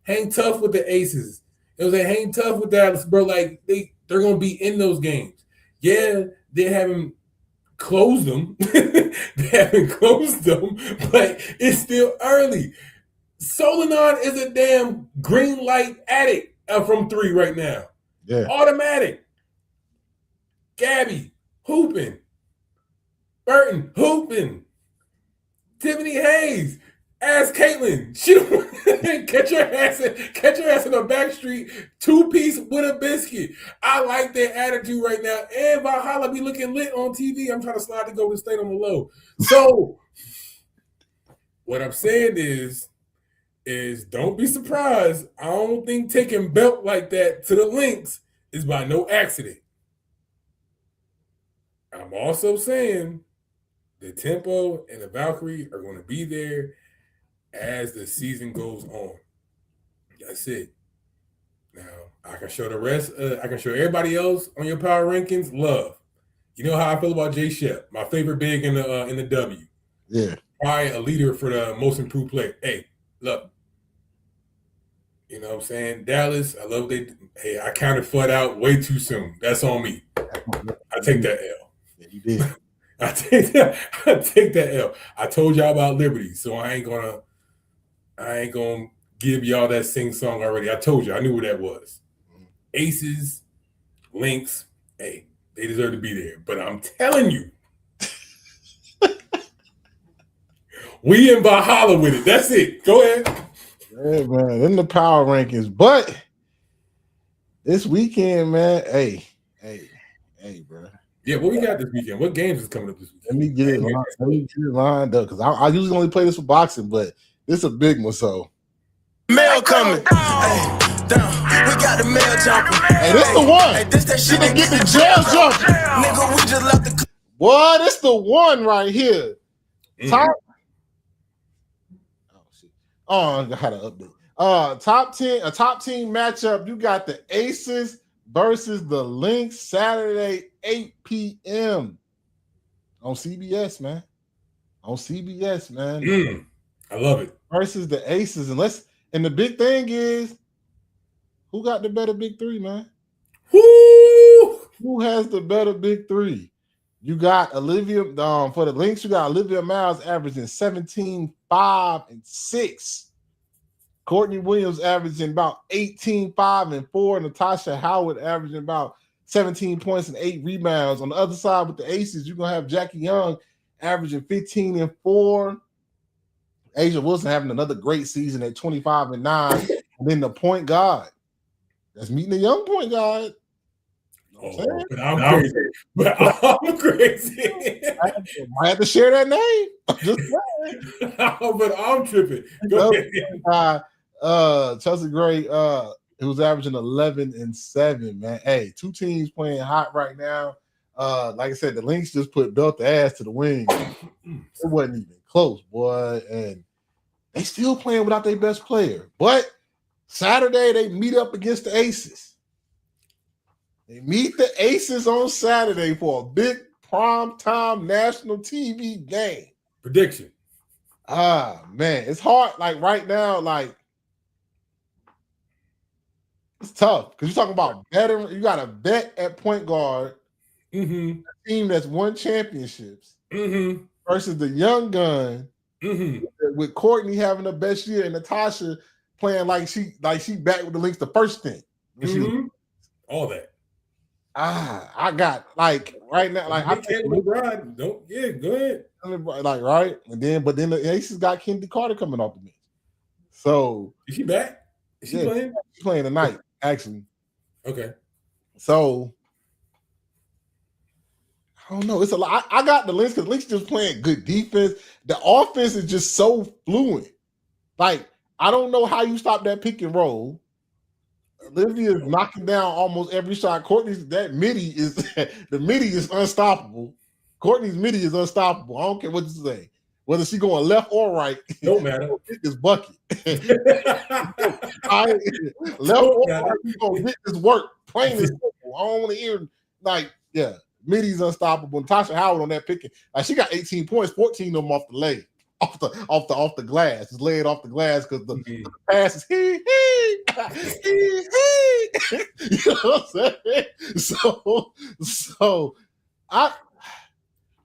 Hang tough with the Aces. It was a hang tough with Dallas, bro. Like, they're going to be in those games. Yeah, they haven't closed them. But it's still early. Solinon is a damn green light addict from 3 right now. Yeah. Automatic. Gabby, hooping. Burton, hooping. Tiffany Hayes, ask Caitlin. She don't catch your ass in the back street, 2-piece with a biscuit. I like their attitude right now. And Valhalla be looking lit on TV. I'm trying to slide to Golden State on the low. So what I'm saying is don't be surprised. I don't think taking belt like that to the Lynx is by no accident. I'm also saying the tempo and the Valkyrie are going to be there as the season goes on. That's it. Now, I can show the rest. I can show everybody else on your power rankings love. You know how I feel about Jay Shep, my favorite big in the W. Yeah. Probably a leader for the most improved player. Hey, look. You know what I'm saying? Dallas, I love they. Hey, I counted Flood out way too soon. That's on me. I take that L. Yeah, you did. I take that L. I told y'all about Liberty, so I ain't gonna give y'all that sing song already. I told you, I knew what that was. Aces, Lynx, hey, they deserve to be there. But I'm telling you, we in Valhalla with it. That's it. Go ahead. Yeah, man, in the power rankings. But this weekend, man, hey, bro. Yeah, what we got this weekend? What games is coming up this weekend? Let me get it lined up because I usually only play this for boxing, but this is a big one. So Mail coming. Hey, down. We got the mail jumping. Hey, this the one. Hey, this that shit that get the jail jumping. Nigga, we just left the. Boy, this the one right here. Top. Oh shit. Oh, I had an update. Top 10, a top team matchup. You got the Aces versus the Lynx Saturday, 8 p.m. on CBS, man. On CBS, man. I love it. Versus the Aces. And the big thing is, who got the better big three, man? Who has the better big three? You got Olivia, for the Lynx, you got Olivia Miles averaging 17, 5, and 6. Courtney Williams averaging about 18, 5, and 4. Natasha Howard averaging about 17 points and 8 rebounds. On the other side with the Aces, you're going to have Jackie Young averaging 15 and 4. Asia Wilson having another great season at 25 and 9. And then the point guard that's meeting the young point guard. But I'm crazy. I have to share that name. Just but I'm tripping. Go ahead. Chelsea Gray, who's averaging 11 and 7, man. Hey, two teams playing hot right now. Like I said, the Lynx just put belt the ass to the wing. It wasn't even close, boy. And they still playing without their best player. But Saturday, they meet up against the Aces. They meet the Aces on Saturday for a big primetime national TV game. Prediction. Man, it's hard. Like right now, like it's tough because you're talking about veteran. You got a vet at point guard Mm-hmm. A team that's won championships Mm-hmm. versus the young gun Mm-hmm. with Courtney having the best year and Natasha playing like she back with the Lynx the first thing. All that. I got like right now, like I think McBride. Go ahead. like right, but then the Aces got Kendi Carter coming off the bench. So is she back? Is she playing? She's playing tonight, actually. Okay. So I don't know. It's a lot. I got the Lynx because Lynx just playing good defense. The offense is just so fluid. Like I don't know how you stop that pick and roll. Olivia is knocking down almost every shot. Courtney's the midi is unstoppable. Courtney's midi is unstoppable. I don't care what you say. Whether she going left or right, don't matter. Get this bucket. Left or right, you gonna get this work. Plain and simple. I don't want to hear midi's unstoppable. And Tasha Howard on that picking, like she got 18 points, 14 of them off the leg. Off the glass, just laid off the glass because the pass is he. You know what I'm saying? So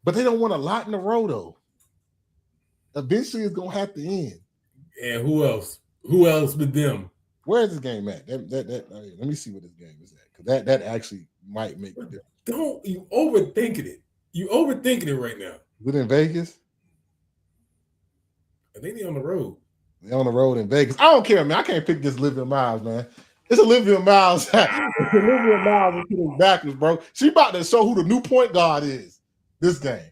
but they don't want a lot in a row though. Eventually, it's gonna have to end. And who else? Who else but them? Where is this game at? Let me see what this game is at because that actually might make a difference. Don't you overthinking it? You overthinking it right now. Is it in Vegas? I think they're on the road. They're on the road in Vegas. I don't care, man. I can't pick this Olivia Miles, man. It's Olivia Miles. It's Olivia Miles into the backers, bro. She about to show who the new point guard is this game.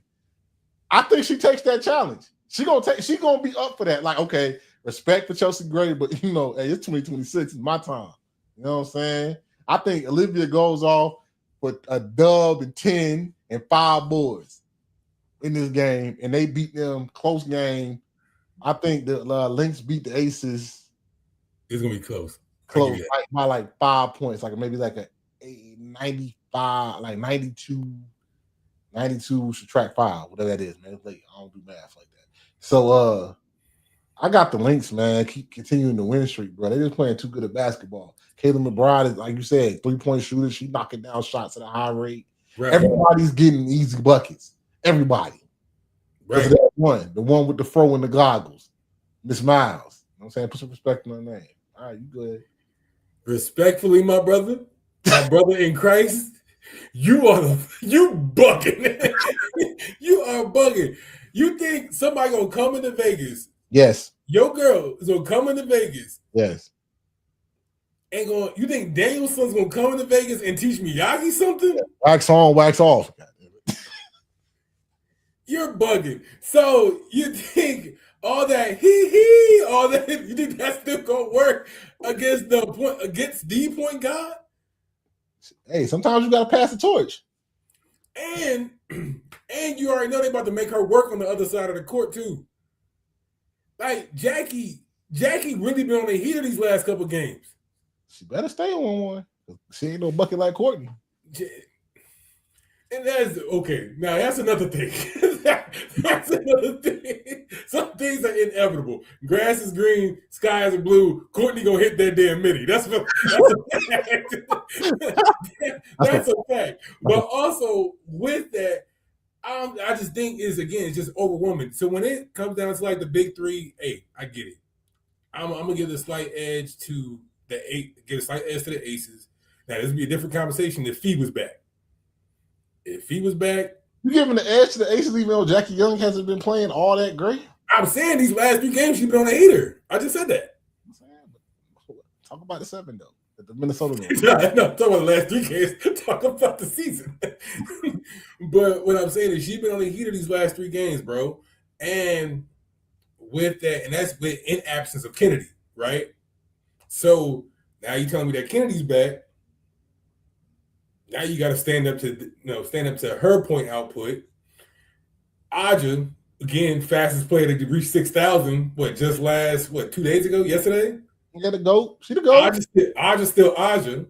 I think she takes that challenge. She gonna be up for that. Like, okay, respect for Chelsea Gray, but hey, it's 2026. It's my time. You know what I'm saying? I think Olivia goes off with a dub and 10 and 5 boards in this game, and they beat them close game. I think the Lynx beat the Aces. It's gonna be close. Close by like 5 points, like maybe like a 95, like 92 subtract 5, whatever that is, man. It's late. I don't do math like that. So I got the Lynx, man. Keep continuing the win streak, bro. They just playing too good at basketball. Kayla McBride is, like you said, 3-point shooter. She knocking down shots at a high rate. Right. Everybody's getting easy buckets. Everybody. Right. That the one with the fro and the goggles. Miss Miles. You know what I'm saying? Put some respect on her name. All right, you good. Respectfully, my brother in Christ, you bugging. You are bugging. You think somebody gonna come into Vegas? Yes. Your girl is gonna come into Vegas. Yes. You think Danielson's gonna come into Vegas and teach Miyagi something? Wax on, wax off. You're bugging. So you think all that all that, you think that's still gonna work against the point guard? Hey, sometimes you gotta pass the torch. And you already know they about to make her work on the other side of the court too. Like Jackie really been on the heater these last couple games. She better stay on one. She ain't no bucket like Courtney. And that's okay. Now that's another thing. That's another thing. Some things are inevitable. Grass is green, skies are blue. Courtney gonna hit that damn midi. That's a fact. That's a fact. But also with that, I just think it's just overwhelming. So when it comes down to like the big three, hey, I get it. I'm gonna give a slight edge to give a slight edge to the Aces. Now this would be a different conversation if Fee was back. If he was back, you giving the edge to the Aces even though Jackie Young hasn't been playing all that great? I'm saying these last 3 games she's been on a heater. I just said that. Talk about the 7 though. The Minnesota Lynx. No, talk about the last 3 games. Talk about the season. But what I'm saying is she's been on a heater these last 3 games, bro. And with that, and that's in absence of Kennedy, right? So now you're telling me that Kennedy's back. Now you got to stand up to her point output. Aja, again, fastest player to reach 6,000. Just 2 days ago? Yesterday? You got to go. She the go. Aja still Aja.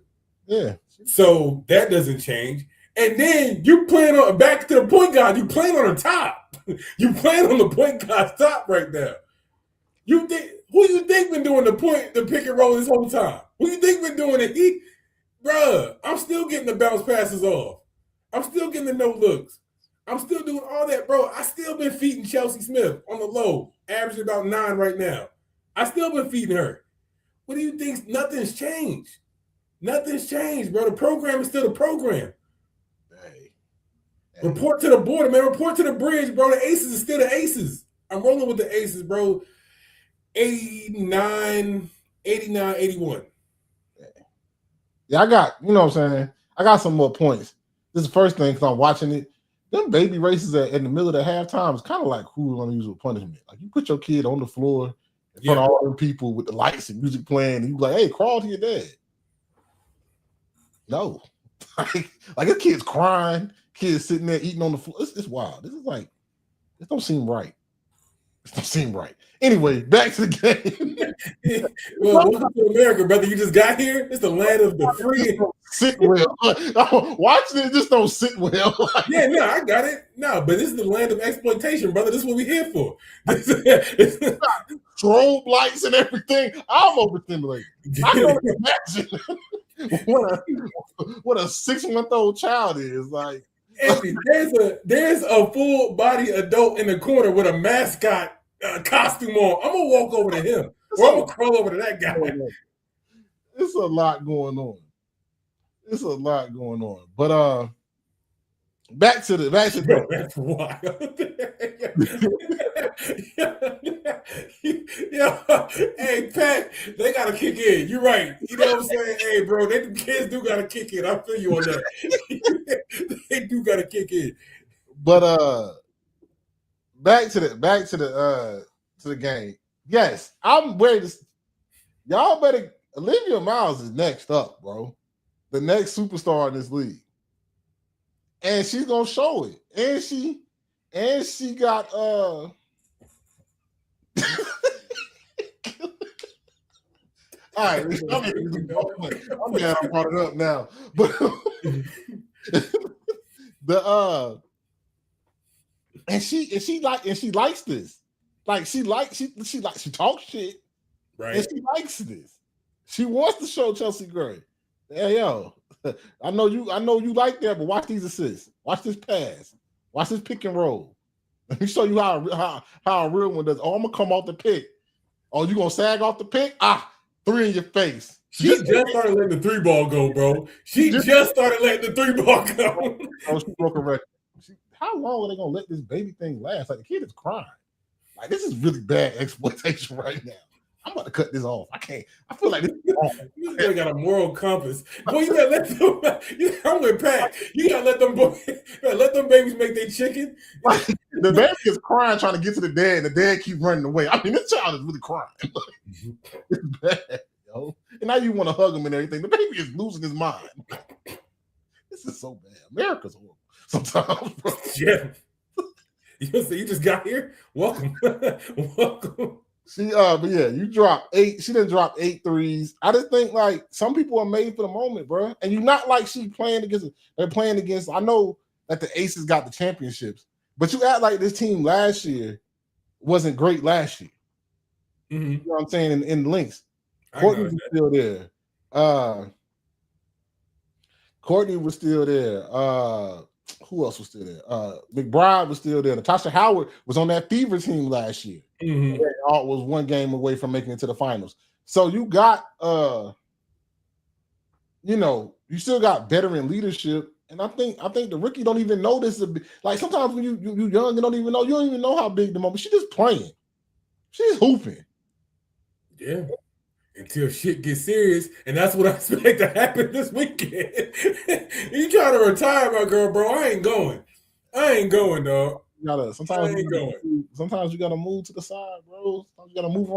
Yeah. So that doesn't change. And then you playing on back to the point guard. You playing on the top. You playing on the point guard's top right now. Who you think been doing the pick and roll this whole time? Who you think been doing it? Bruh, I'm still getting the bounce passes off. I'm still getting the no looks. I'm still doing all that, bro. I still been feeding Chelsea Smith on the low, averaging about 9 right now. I still been feeding her. What do you think? Nothing's changed. Nothing's changed, bro. The program is still the program. Hey. Report to the border, man. Report to the bridge, bro. The Aces is still the Aces. I'm rolling with the Aces, bro. 89, 81. Yeah, I got, you know what I'm saying? I got some more points. This is the first thing because I'm watching it. Them baby races in the middle of the halftime is kind of like cruel and unusual punishment. Like you put your kid on the floor in front of all them people with the lights and music playing, and you like, hey, crawl to your dad. No. like this kid's crying, kids sitting there eating on the floor. It's wild. This don't seem right. This don't seem right. Anyway, back to the game. Well, welcome to America, brother. You just got here. It's the land of the free. Sit well. Watching it just don't sit well. Yeah, no, I got it. No, but this is the land of exploitation, brother. This is what we're here for. Strobe lights and everything. I'm overstimulated. I can imagine what a 6-month-old child is like. Anthony, there's a full body adult in the corner with a mascot costume on. I'm gonna walk over to him, or I'm gonna crawl over to that guy. It's a lot going on. But back to the that's wild. Hey Pat, they gotta kick in. You're right. You know what I'm saying? Hey, bro, the kids do gotta kick in. I feel you on that. They do gotta kick in. But back to the game. Yes, I'm ready to. Y'all better. Olivia Miles is next up, bro. The next superstar in this league, and she's gonna show it. And she got all right, I'm glad I brought it up now. But and she likes this. Like she talks shit. Right. And she likes this. She wants to show Chelsea Gray. Hey yo, I know you like that, but watch these assists. Watch this pass. Watch this pick and roll. Let me show you how a real one does. Oh, I'm gonna come off the pick. Oh, you gonna sag off the pick? 3 in your face. She just started letting the 3-ball go, bro. She just started letting the 3-ball go. Oh, she broke a record. How long are they gonna let this baby thing last? Like the kid is crying. Like this is really bad exploitation right now. I'm about to cut this off. I can't. I feel like this is wrong. You got a moral compass. Boy, you gotta let them. I'm with Pat. You gotta let them. Let them babies make their chicken. Like, the baby is crying, trying to get to the dad, and the dad keeps running away. I mean, this child is really crying. It's bad, yo. And now you want to hug him and everything. The baby is losing his mind. This is so bad. America's horrible sometimes, bro. Yeah. You just got here. Welcome. Welcome. But yeah, you dropped 8. She didn't drop 8 threes. I just think like some people are made for the moment, bro. And you're not like they're playing against. I know that the Aces got the championships, but you act like this team last year wasn't great last year. Mm-hmm. You know what I'm saying? In Lynx, Courtney was still there. Courtney was still there. Who else was still there? McBride was still there. Natasha Howard was on that Fever team last year. Mm-hmm. Was 1 game away from making it to the finals. So you got, you still got veteran leadership. And I think the rookie don't even know this. Like sometimes when you young, you don't even know how big the moment. She's just playing. She's hooping. Yeah. Until shit gets serious, and that's what I expect to happen this weekend. You trying to retire, my girl, bro? I ain't going, dog. Sometimes you gotta move to the side, bro. Sometimes you gotta move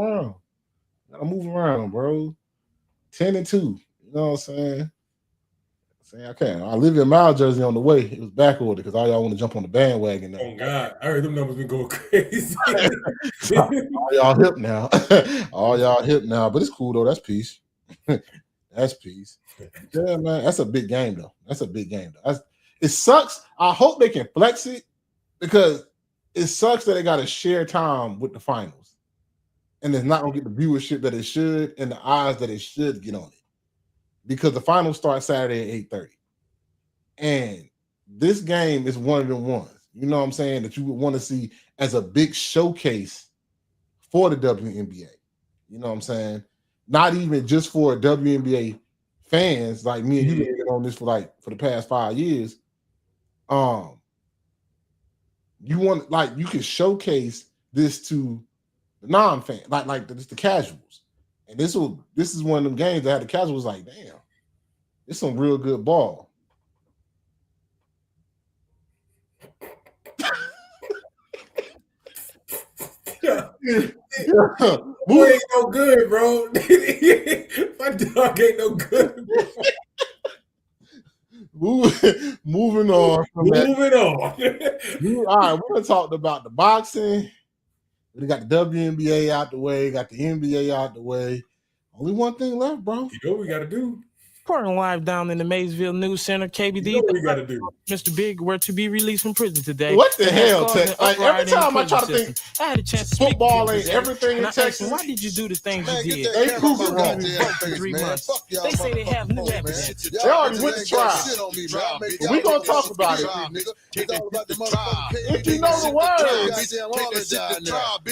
around. Bro. 10-2. You know what I'm saying? I can't. Olivia Miles jersey on the way. It was back ordered because all y'all want to jump on the bandwagon now. Oh God, I heard them numbers been going crazy. all y'all hip now. But it's cool though. That's peace. That's peace. Yeah, man. That's a big game though. It sucks. I hope they can flex it because it sucks that they got to share time with the finals, and it's not gonna get the viewership that it should and the eyes that it should get on it. Because the finals start Saturday at 8:30. And this game is one of them ones. You know what I'm saying? That you would want to see as a big showcase for the WNBA. You know what I'm saying? Not even just for WNBA fans like me and you been on this for the past 5 years. You want you can showcase this to the non-fan, just the casuals. And this is one of them games that had the casuals like, damn, it's some real good ball. Boy ain't no good, bro. My dog ain't no good. Moving on. Moving on. All right, we're gonna talk about the boxing. We got the WNBA out the way, got the NBA out the way. Only one thing left, bro. You know what we gotta do. Reporting live down in the Maysville News Center, KBD. You know what we gotta do. Mr. Big were to be released from prison today. What the hell, Tech? Every time I try to think, I had a chance to football ain't everything in Texas. Why did you do the things you did? They proved it wrong. For 3 months. They say they have new evidence. They already went to trial. But we gonna talk about it. If you know the words,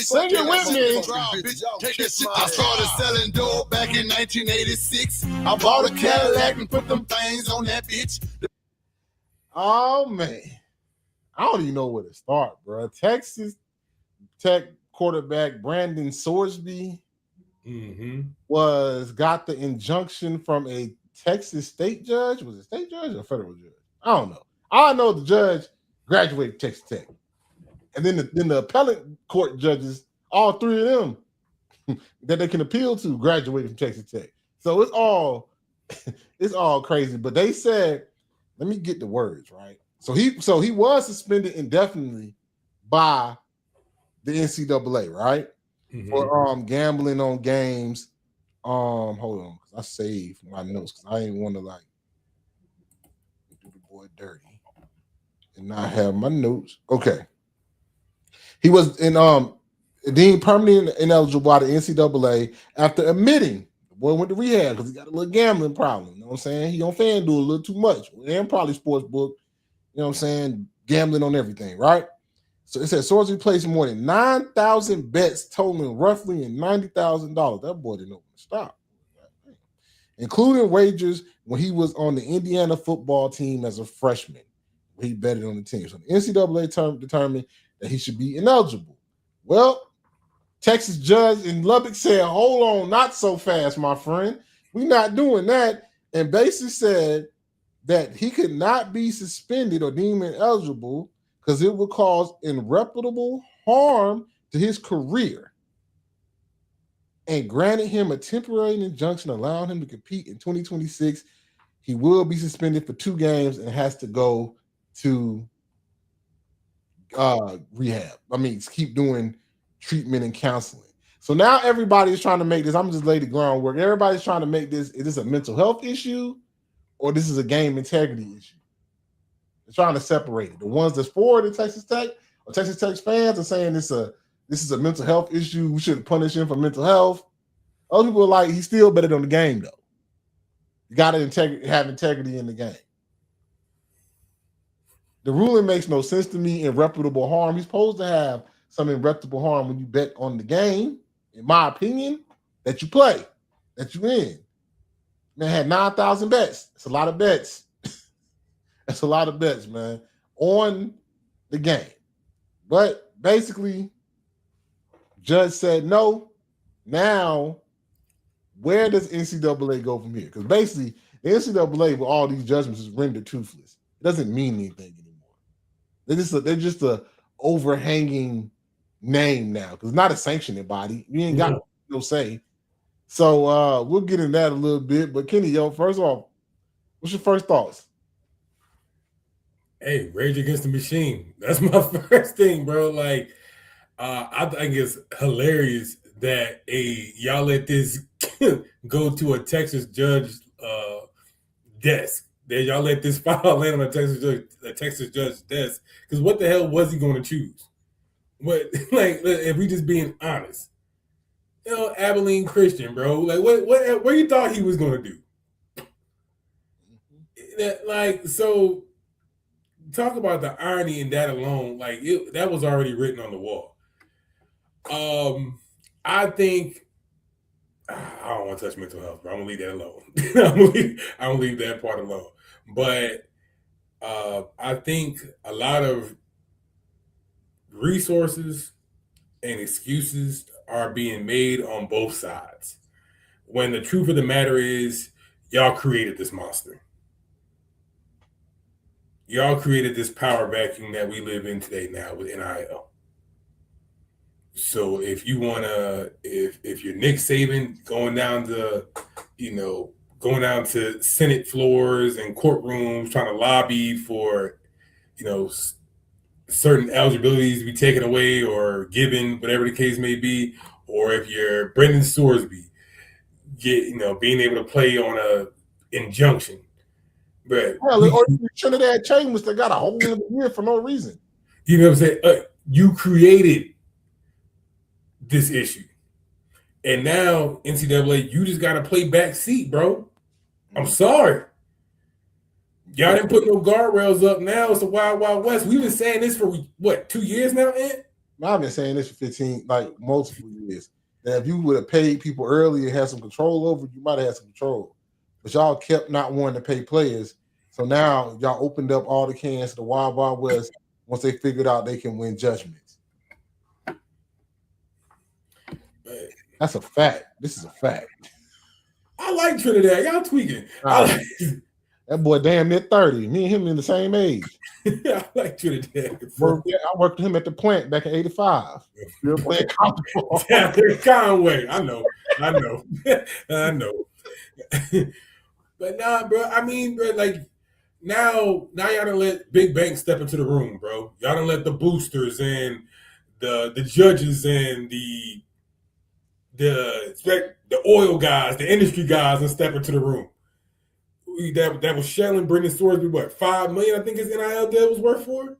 sing it with me. I started selling dope back in 1986. I bought a Cadillac and put them things on that bitch. Oh man, I don't even know where to start, bro. Texas Tech quarterback Brandon Sorsby got the injunction from a Texas state judge. Was it state judge or federal judge? I don't know. I know the judge graduated Texas Tech, and then the appellate court judges, all three of them that they can appeal to, graduated from Texas Tech. So it's all crazy. But they said, let me get the words right. So he was suspended indefinitely by the NCAA, right? For gambling on games. Hold on, because I saved my notes because I didn't want to do the boy dirty and not have my notes. Okay. He was deemed permanently ineligible by the NCAA after admitting the boy went to rehab because he got a little gambling problem. You know what I'm saying? He on FanDuel a little too much. And probably Sportsbook, you know what I'm saying? Gambling on everything, right? So it says Sorsby placed more than 9,000 bets totaling roughly $90,000. That boy didn't know when to stop. Including wagers when he was on the Indiana football team as a freshman. He betted on the team. So the NCAA determined that he should be ineligible. Well, Texas judge in Lubbock said, hold on, not so fast, my friend. We're not doing that. And basically said that he could not be suspended or deemed ineligible because it would cause irreparable harm to his career. And granted him a temporary injunction allowing him to compete in 2026. He will be suspended for 2 games and has to go to rehab. I mean, keep doing treatment and counseling. So now everybody's trying to make this. I'm just lay the groundwork. Everybody's trying to make this. Is this a mental health issue or this is a game integrity issue? They're trying to separate it. The ones that's for the Texas Tech or Texas Tech fans are saying this is a mental health issue. We shouldn't punish him for mental health. Other people are like, he's still better than the game, though. You got to have integrity in the game. The ruling makes no sense to me. Irreparable harm. He's supposed to have some irreparable harm when you bet on the game, in my opinion, that you play, that you win. Man had 9,000 bets. It's a lot of bets. That's a lot of bets, man, on the game. But basically, judge said no. Now, where does NCAA go from here? Because basically, the NCAA with all these judgments is rendered toothless. It doesn't mean anything anymore. They're just a overhanging name now because it's not a sanctioning body. You ain't got no say. So we'll get into that a little bit. But Kenny, first off, what's your first thoughts? Hey, Rage Against the Machine. That's my first thing, bro. Like, I think it's hilarious that y'all let this go to a Texas judge desk. That y'all let this file land on a Texas judge's desk. Because what the hell was he going to choose? What, like, if we just being honest, Abilene Christian, bro. Like, what you thought he was going to do? So talk about the irony in that alone. Like that was already written on the wall. I think I don't want to touch mental health, but I'm gonna leave that alone. I'm gonna leave that part alone. But I think a lot of resources and excuses are being made on both sides. When the truth of the matter is, y'all created this monster. Y'all created this power vacuum that we live in today now with NIL. So if you wanna, if you're Nick Saban going down to Senate floors and courtrooms trying to lobby for, certain eligibilities to be taken away or given, whatever the case may be, or if you're Brendan Sorsby, being able to play on a injunction. But or Trinidad Chambers that got a whole year for no reason. You know what I'm saying? You created this issue. And now, NCAA, you just got to play back seat, bro. I'm sorry. Y'all didn't put no guardrails up. Now it's the Wild Wild West. We've been saying this for, 2 years now, Ant? I've been saying this for multiple years. That if you would have paid people early and had some control over it, you might have had some control. But y'all kept not wanting to pay players. So now y'all opened up all the cans to the Wild Wild West once they figured out they can win judgments. That's a fact. This is a fact. I like Trinidad. Y'all tweaking. That boy damn near 30. Me and him in the same age. I like Trinidad. I worked with him at the plant back in 85. You're playing Conway. I know. I know. But nah, bro. I mean, bro, like now y'all done let big banks step into the room, bro. Y'all done let the boosters and the judges and the oil guys, the industry guys, and step into the room. That was shelling Brendan Sorsby, what, $5 million? I think his NIL deal was worth for.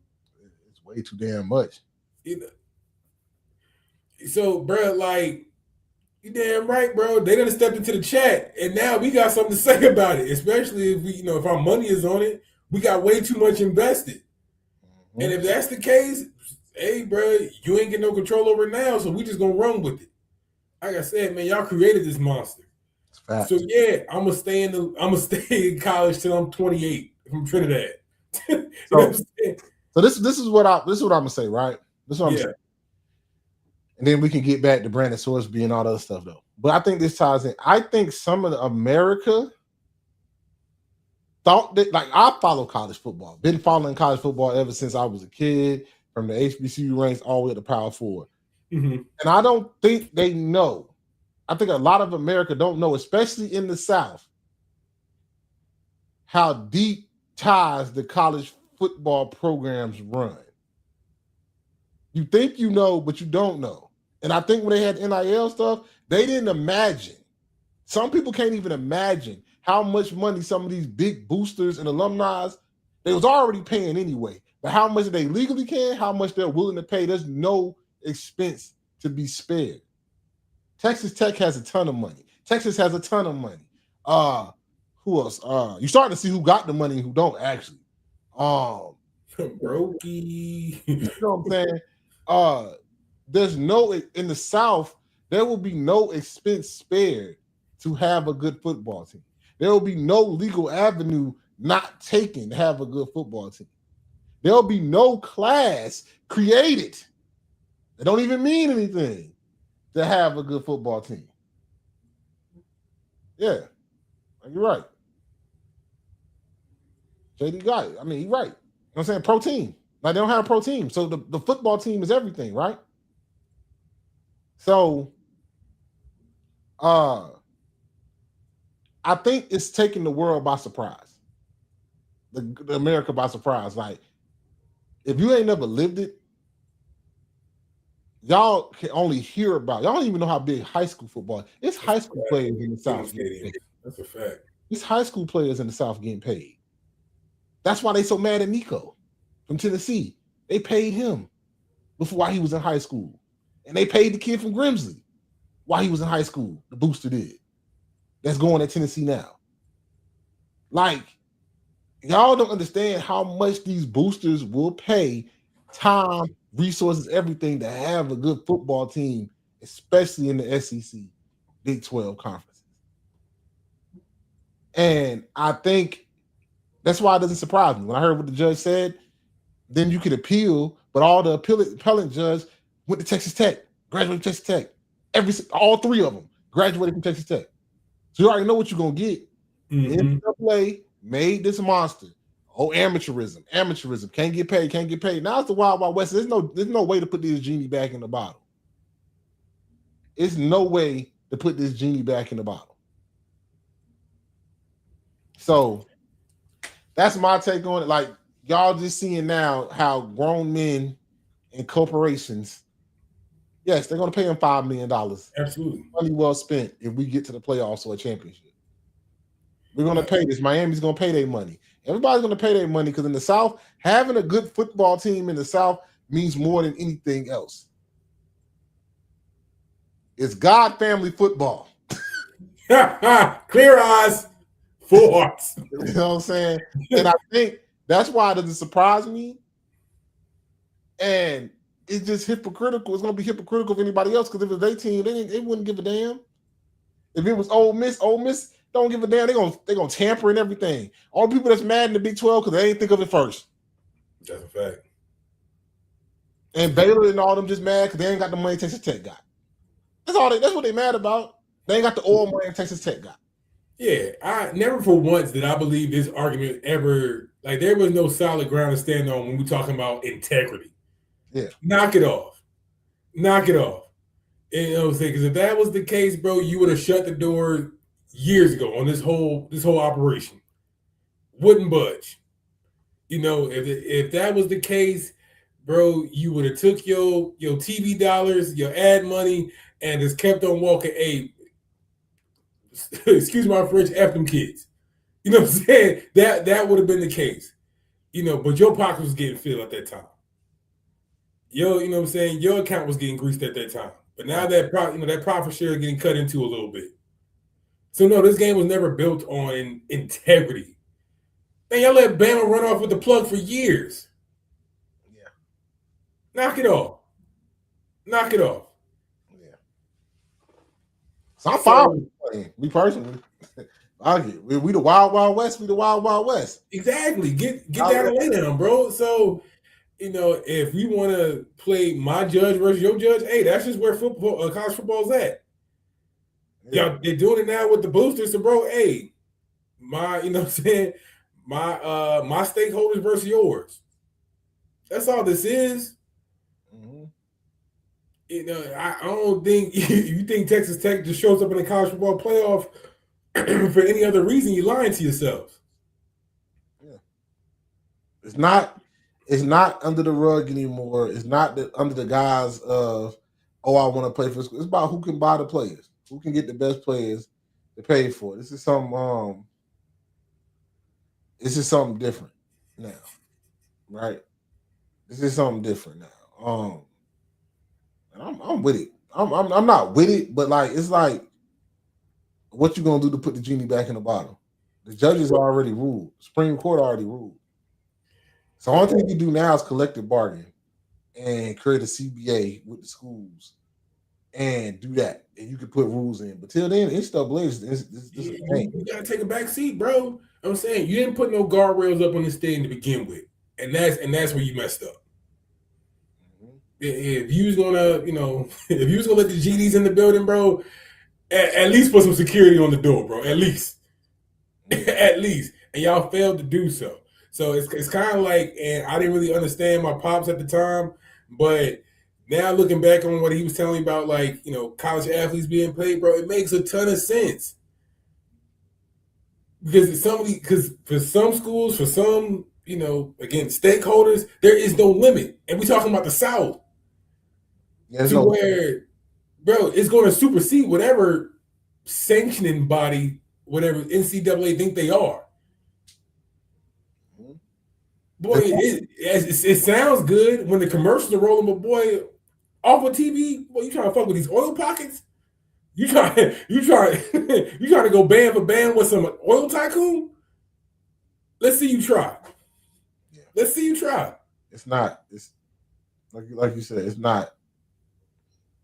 It's way too damn much. So, bro, like, you damn right, bro. They done stepped into the chat, and now we got something to say about it. Especially if if our money is on it, we got way too much invested. Mm-hmm. And if that's the case, hey, bro, you ain't getting no control over it now, so we just gonna run with it. Like I said, man, y'all created this monster. So yeah, I'm gonna stay in college till I'm 28 from Trinidad. So this is what I'm gonna say, right? This is what I'm saying. And then we can get back to Brandon Sorsby and all that other stuff, though. But I think this ties in. I think some of America thought that, like, I follow college football. Been following college football ever since I was a kid, from the HBCU ranks all the way to Power 4. Mm-hmm. And I don't think they know. I think a lot of America don't know, especially in the South, how deep ties the college football programs run. You think you know, but you don't know. And I think when they had NIL stuff, they didn't imagine. Some people can't even imagine how much money some of these big boosters and alumni, they was already paying anyway. But how much they legally can, how much they're willing to pay, there's no expense to be spared. Texas Tech has a ton of money. Texas has a ton of money. Who else? You're starting to see who got the money and who don't actually. Brokey. You know what I'm saying? There's no, in the South, there will be no expense spared to have a good football team. There will be no legal avenue not taken to have a good football team. There'll be no class created that don't even mean anything to have a good football team. Yeah, you're right. JD got it. I mean, you're right. You know what I'm saying? Pro team. Like, they don't have a pro team. So the football team is everything, right? So I think it's taking the world by surprise. The America by surprise. Like, if you ain't never lived it, y'all can only hear about. Y'all don't even know how big high school football is. It's high school players in the South getting paid. That's a fact. It's high school players in the South getting paid. That's why they so mad at Nico from Tennessee. They paid him while he was in high school. And they paid the kid from Grimsley while he was in high school. The booster did. That's going at Tennessee now. Like, Y'all don't understand how much these boosters will pay, time, resources, everything to have a good football team, especially in the SEC, Big 12 conferences. And I think that's why it doesn't surprise me. When I heard what the judge said, then you could appeal, but all the appellant judge went to Texas Tech, graduated from Texas Tech. All three of them graduated from Texas Tech. So you already know what you're going to get. Mm-hmm. NCAA made this monster. Oh, amateurism, can't get paid. Now it's the Wild Wild West. There's no way to put this genie back in the bottle. It's no way to put this genie back in the bottle. So that's my take on it. Like, y'all just seeing now how grown men and corporations, yes, they're going to pay them $5 million. Absolutely. Money well spent if we get to the playoffs or a championship. We're going to pay this. Miami's going to pay their money. Everybody's going to pay their money because in the South, having a good football team in the South means more than anything else. It's God family football. Clear eyes, full hearts. You know what I'm saying? And I think that's why it doesn't surprise me. And it's just hypocritical. It's going to be hypocritical for anybody else because if it's their team, they wouldn't give a damn. If it was Ole Miss don't give a damn. They're gonna tamper and everything. All the people that's mad in the Big 12 because they ain't think of it first. That's a fact. And Baylor and all them just mad because they ain't got the money Texas Tech got. That's what they mad about. They ain't got the oil money Texas Tech got. Yeah, I never for once did I believe this argument ever. Like, there was no solid ground to stand on when we're talking about integrity. Yeah, knock it off. You know what I'm saying? Because if that was the case, bro, you would have shut the door years ago on this whole operation. Wouldn't budge. You know, if that was the case, bro, you would have took your TV dollars, your ad money, and just kept on walking. Hey, excuse my French, F them kids. You know what I'm saying? That would have been the case. You know, but your pocket was getting filled at that time. You know what I'm saying? Your account was getting greased at that time. But now that profit share is getting cut into a little bit. So no, this game was never built on integrity. Man, y'all let Bama run off with the plug for years. Yeah. Knock it off. Yeah. So I'm fine with playing. Me personally. We the Wild Wild West. We the Wild Wild West. Exactly. Get down and lay down, bro. So, you know, if we want to play my judge versus your judge, hey, that's just where football, college football's at. Yeah. Y'all, they're doing it now with the boosters, so bro, hey, you know what I'm saying? My stakeholders versus yours. That's all this is. Mm-hmm. You know, I don't think you think Texas Tech just shows up in the college football playoff for any other reason. You're lying to yourselves. Yeah. It's not under the rug anymore. It's not under the guise of, I want to play for school. It's about who can buy the players, who can get the best players to pay for it. This is something different now, right? This is something different now. And I'm with it. I'm not with it, but like it's like, what you gonna do to put the genie back in the bottle? The judges already ruled. Supreme Court already ruled. So the only thing you can do now is collective bargain and create a CBA with the schools and do that. And you can put rules in. But till then, NCAA is you gotta take a back seat, bro. I'm saying you didn't put no guardrails up on this thing to begin with. And that's where you messed up. Mm-hmm. If you was gonna, if you was gonna let the GDs in the building, bro, at least put some security on the door, bro. At least. At least. And y'all failed to do so. So it's kind of like, and I didn't really understand my pops at the time, but now looking back on what he was telling me about, like, college athletes being paid, bro, it makes a ton of sense. Because for some schools, for some, again, stakeholders, there is no limit. And we're talking about the South. Where, bro, it's going to supersede whatever sanctioning body, whatever NCAA think they are. Boy, it sounds good when the commercials are rolling, but boy, off of TV, boy, you trying to fuck with these oil pockets? You trying to go band for band with some oil tycoon? Let's see you try. Yeah. Let's see you try. It's not. It's like you said. It's not.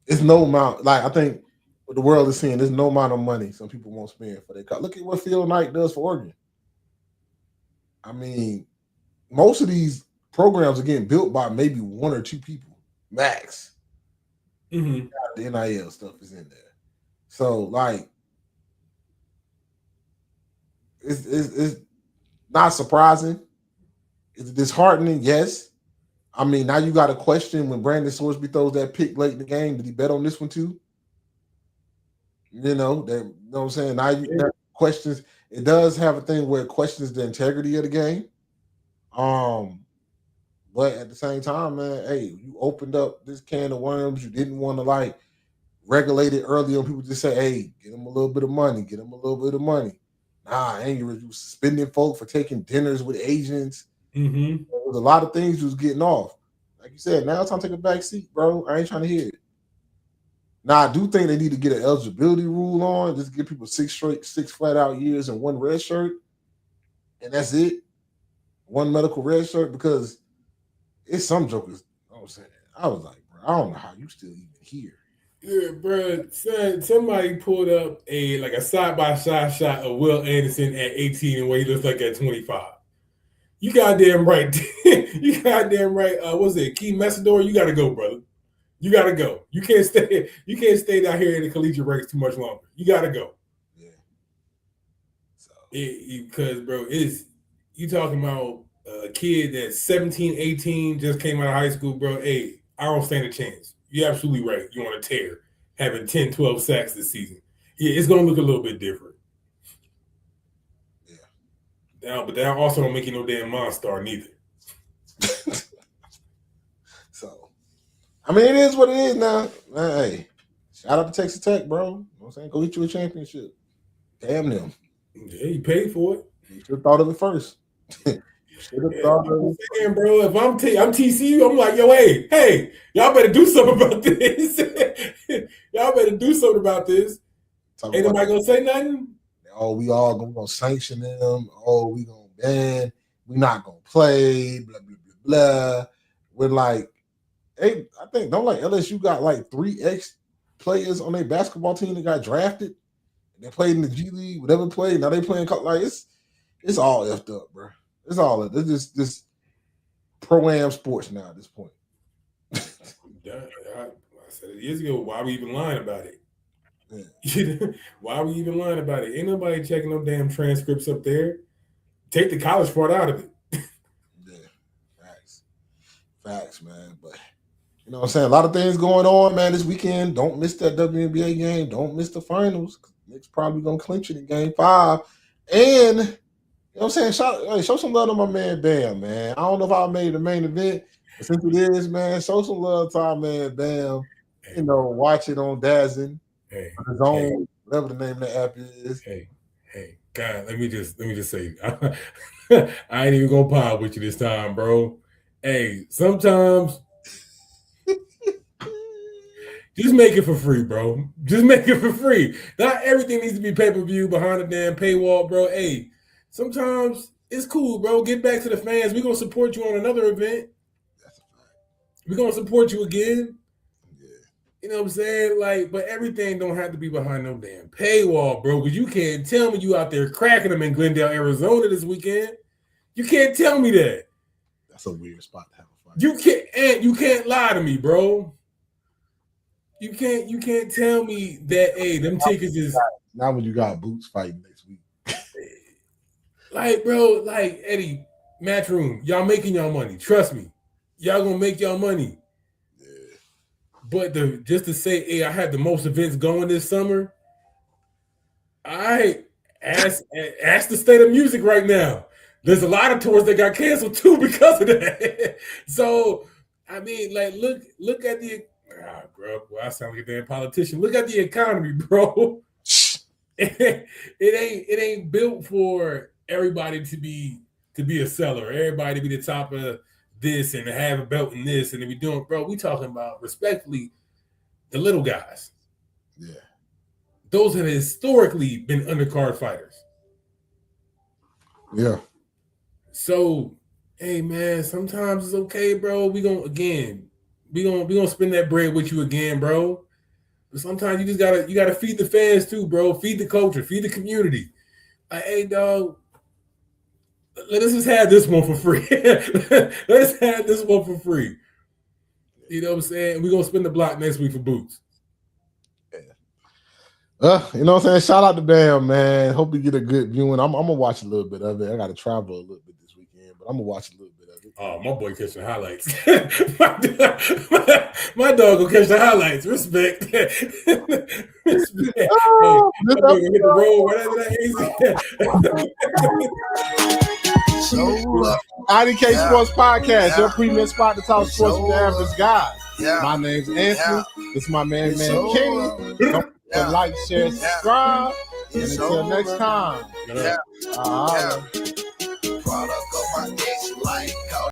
It's no amount. Like I think what the world is seeing, there's no amount of money some people won't spend for their car. Look at what Phil Knight does for Oregon. I mean, most of these programs are getting built by maybe one or two people max. Mm-hmm. The NIL stuff is in there, so like it's not surprising. It's disheartening, yes. I mean, now you got a question when Brandon Sorsby throws that pick late in the game. Did he bet on this one too? You know what I'm saying? Now you that questions. It does have a thing where it questions the integrity of the game. But at the same time, man, hey, you opened up this can of worms. You didn't want to like regulate it early on. People just say, hey, get them a little bit of money. Get them a little bit of money. Nah, and you were suspending folk for taking dinners with agents. Mm-hmm. There was a lot of things you was getting off. Like you said, now it's time to take a back seat, bro. I ain't trying to hear it. Now, I do think they need to get an eligibility rule on. Just give people 6 flat out years and 1 red shirt. And that's it. 1 medical red shirt, because it's some jokers. I was saying, I was like, bro, I don't know how you still even here. Yeah, bro. Son, somebody pulled up a side-by-side shot of Will Anderson at 18 and what he looks like at 25. You goddamn right. You goddamn right. What's it? Key Messidor, you gotta go, brother. You gotta go. You can't stay down here in the collegiate ranks too much longer. You gotta go. Yeah. So because bro, you talking about a kid that's 17, 18, just came out of high school, bro. Hey, I don't stand a chance. You're absolutely right. You want to tear having 10, 12 sacks this season. Yeah, it's gonna look a little bit different. But that also don't make you no damn monster neither. So, I mean, it is what it is now. Hey, shout out to Texas Tech, bro. You know what I'm saying? Go get you a championship. Damn them. Yeah, you paid for it. You should have thought of it first. Bro, if I'm TCU, I'm like, yo, hey, y'all better do something about this. Y'all better do something about this. Ain't nobody gonna say nothing? Oh, we all gonna sanction them. Oh, we gonna ban. We not gonna play. Blah blah blah blah. We're like, hey, I think don't like LSU got like 3 ex players on their basketball team that got drafted. They played in the G League, whatever played. Now they playing like it's all effed up, bro. It's all it's just pro-am sports now at this point. I said it years ago. Why are we even lying about it? Yeah. Why are we even lying about it? Ain't nobody checking no damn transcripts up there. Take the college part out of it. Yeah, facts, man. But you know what I'm saying? A lot of things going on, man, this weekend. Don't miss that WNBA game. Don't miss the finals. Knicks probably gonna clinch it in game 5. And you know what I'm saying? Show some love to my man Bam, man. I don't know if I made the main event, but since it is, man, show some love to our man Bam. You know, watch it on Dazzin. On his own, whatever the name of the app is. Hey, God, let me just say, I ain't even gonna pile with you this time, bro. Hey, sometimes just make it for free, bro. Just make it for free. Not everything needs to be pay-per-view behind the damn paywall, bro. Hey, sometimes it's cool, bro. Get back to the fans. We're gonna support you on another event. That's a fact. We're gonna support you again. Yeah. You know what I'm saying? Like, but everything don't have to be behind no damn paywall, bro. Because you can't tell me you out there cracking them in Glendale, Arizona this weekend. You can't tell me that. That's a weird spot to have a fight. You can't lie to me, bro. You can't tell me that, hey, them tickets is not when you got Boots fighting next week. Like, bro, like Eddie, Matchroom, y'all making y'all money. Trust me. Y'all gonna make y'all money. Yeah. But just to say, hey, I had the most events going this summer. I ask the state of music right now. There's a lot of tours that got canceled too because of that. So, I mean, like, look at the bro. Well, I sound like a damn politician. Look at the economy, bro. It ain't built for everybody to be a seller. Everybody to be the top of this and to have a belt in this and to be doing, bro. We talking about respectfully the little guys. Yeah. Those have historically been undercard fighters. Yeah. So, hey man, sometimes it's okay, bro. We gonna spend that bread with you again, bro. But sometimes you just gotta feed the fans too, bro. Feed the culture, feed the community. Like, hey, dog, let us just have this one for free. Let's have this one for free. You know what I'm saying? We're gonna spend the block next week for boots. You know what I'm saying? Shout out to Bam, man. Hope we get a good viewing. I'm gonna watch a little bit of it. I gotta travel a little bit this weekend, but I'm gonna watch a little bit of it. Oh, my boy catching the highlights. my dog will catch the highlights. Respect. Respect. Oh, Hey, my boy gonna hit the road right after that IDK Sports Podcast, your premier spot to talk sports with the average guy. My name's Anthony. This is my man Kenny. Don't forget to like, share, subscribe. And until next time. Yeah. Product of my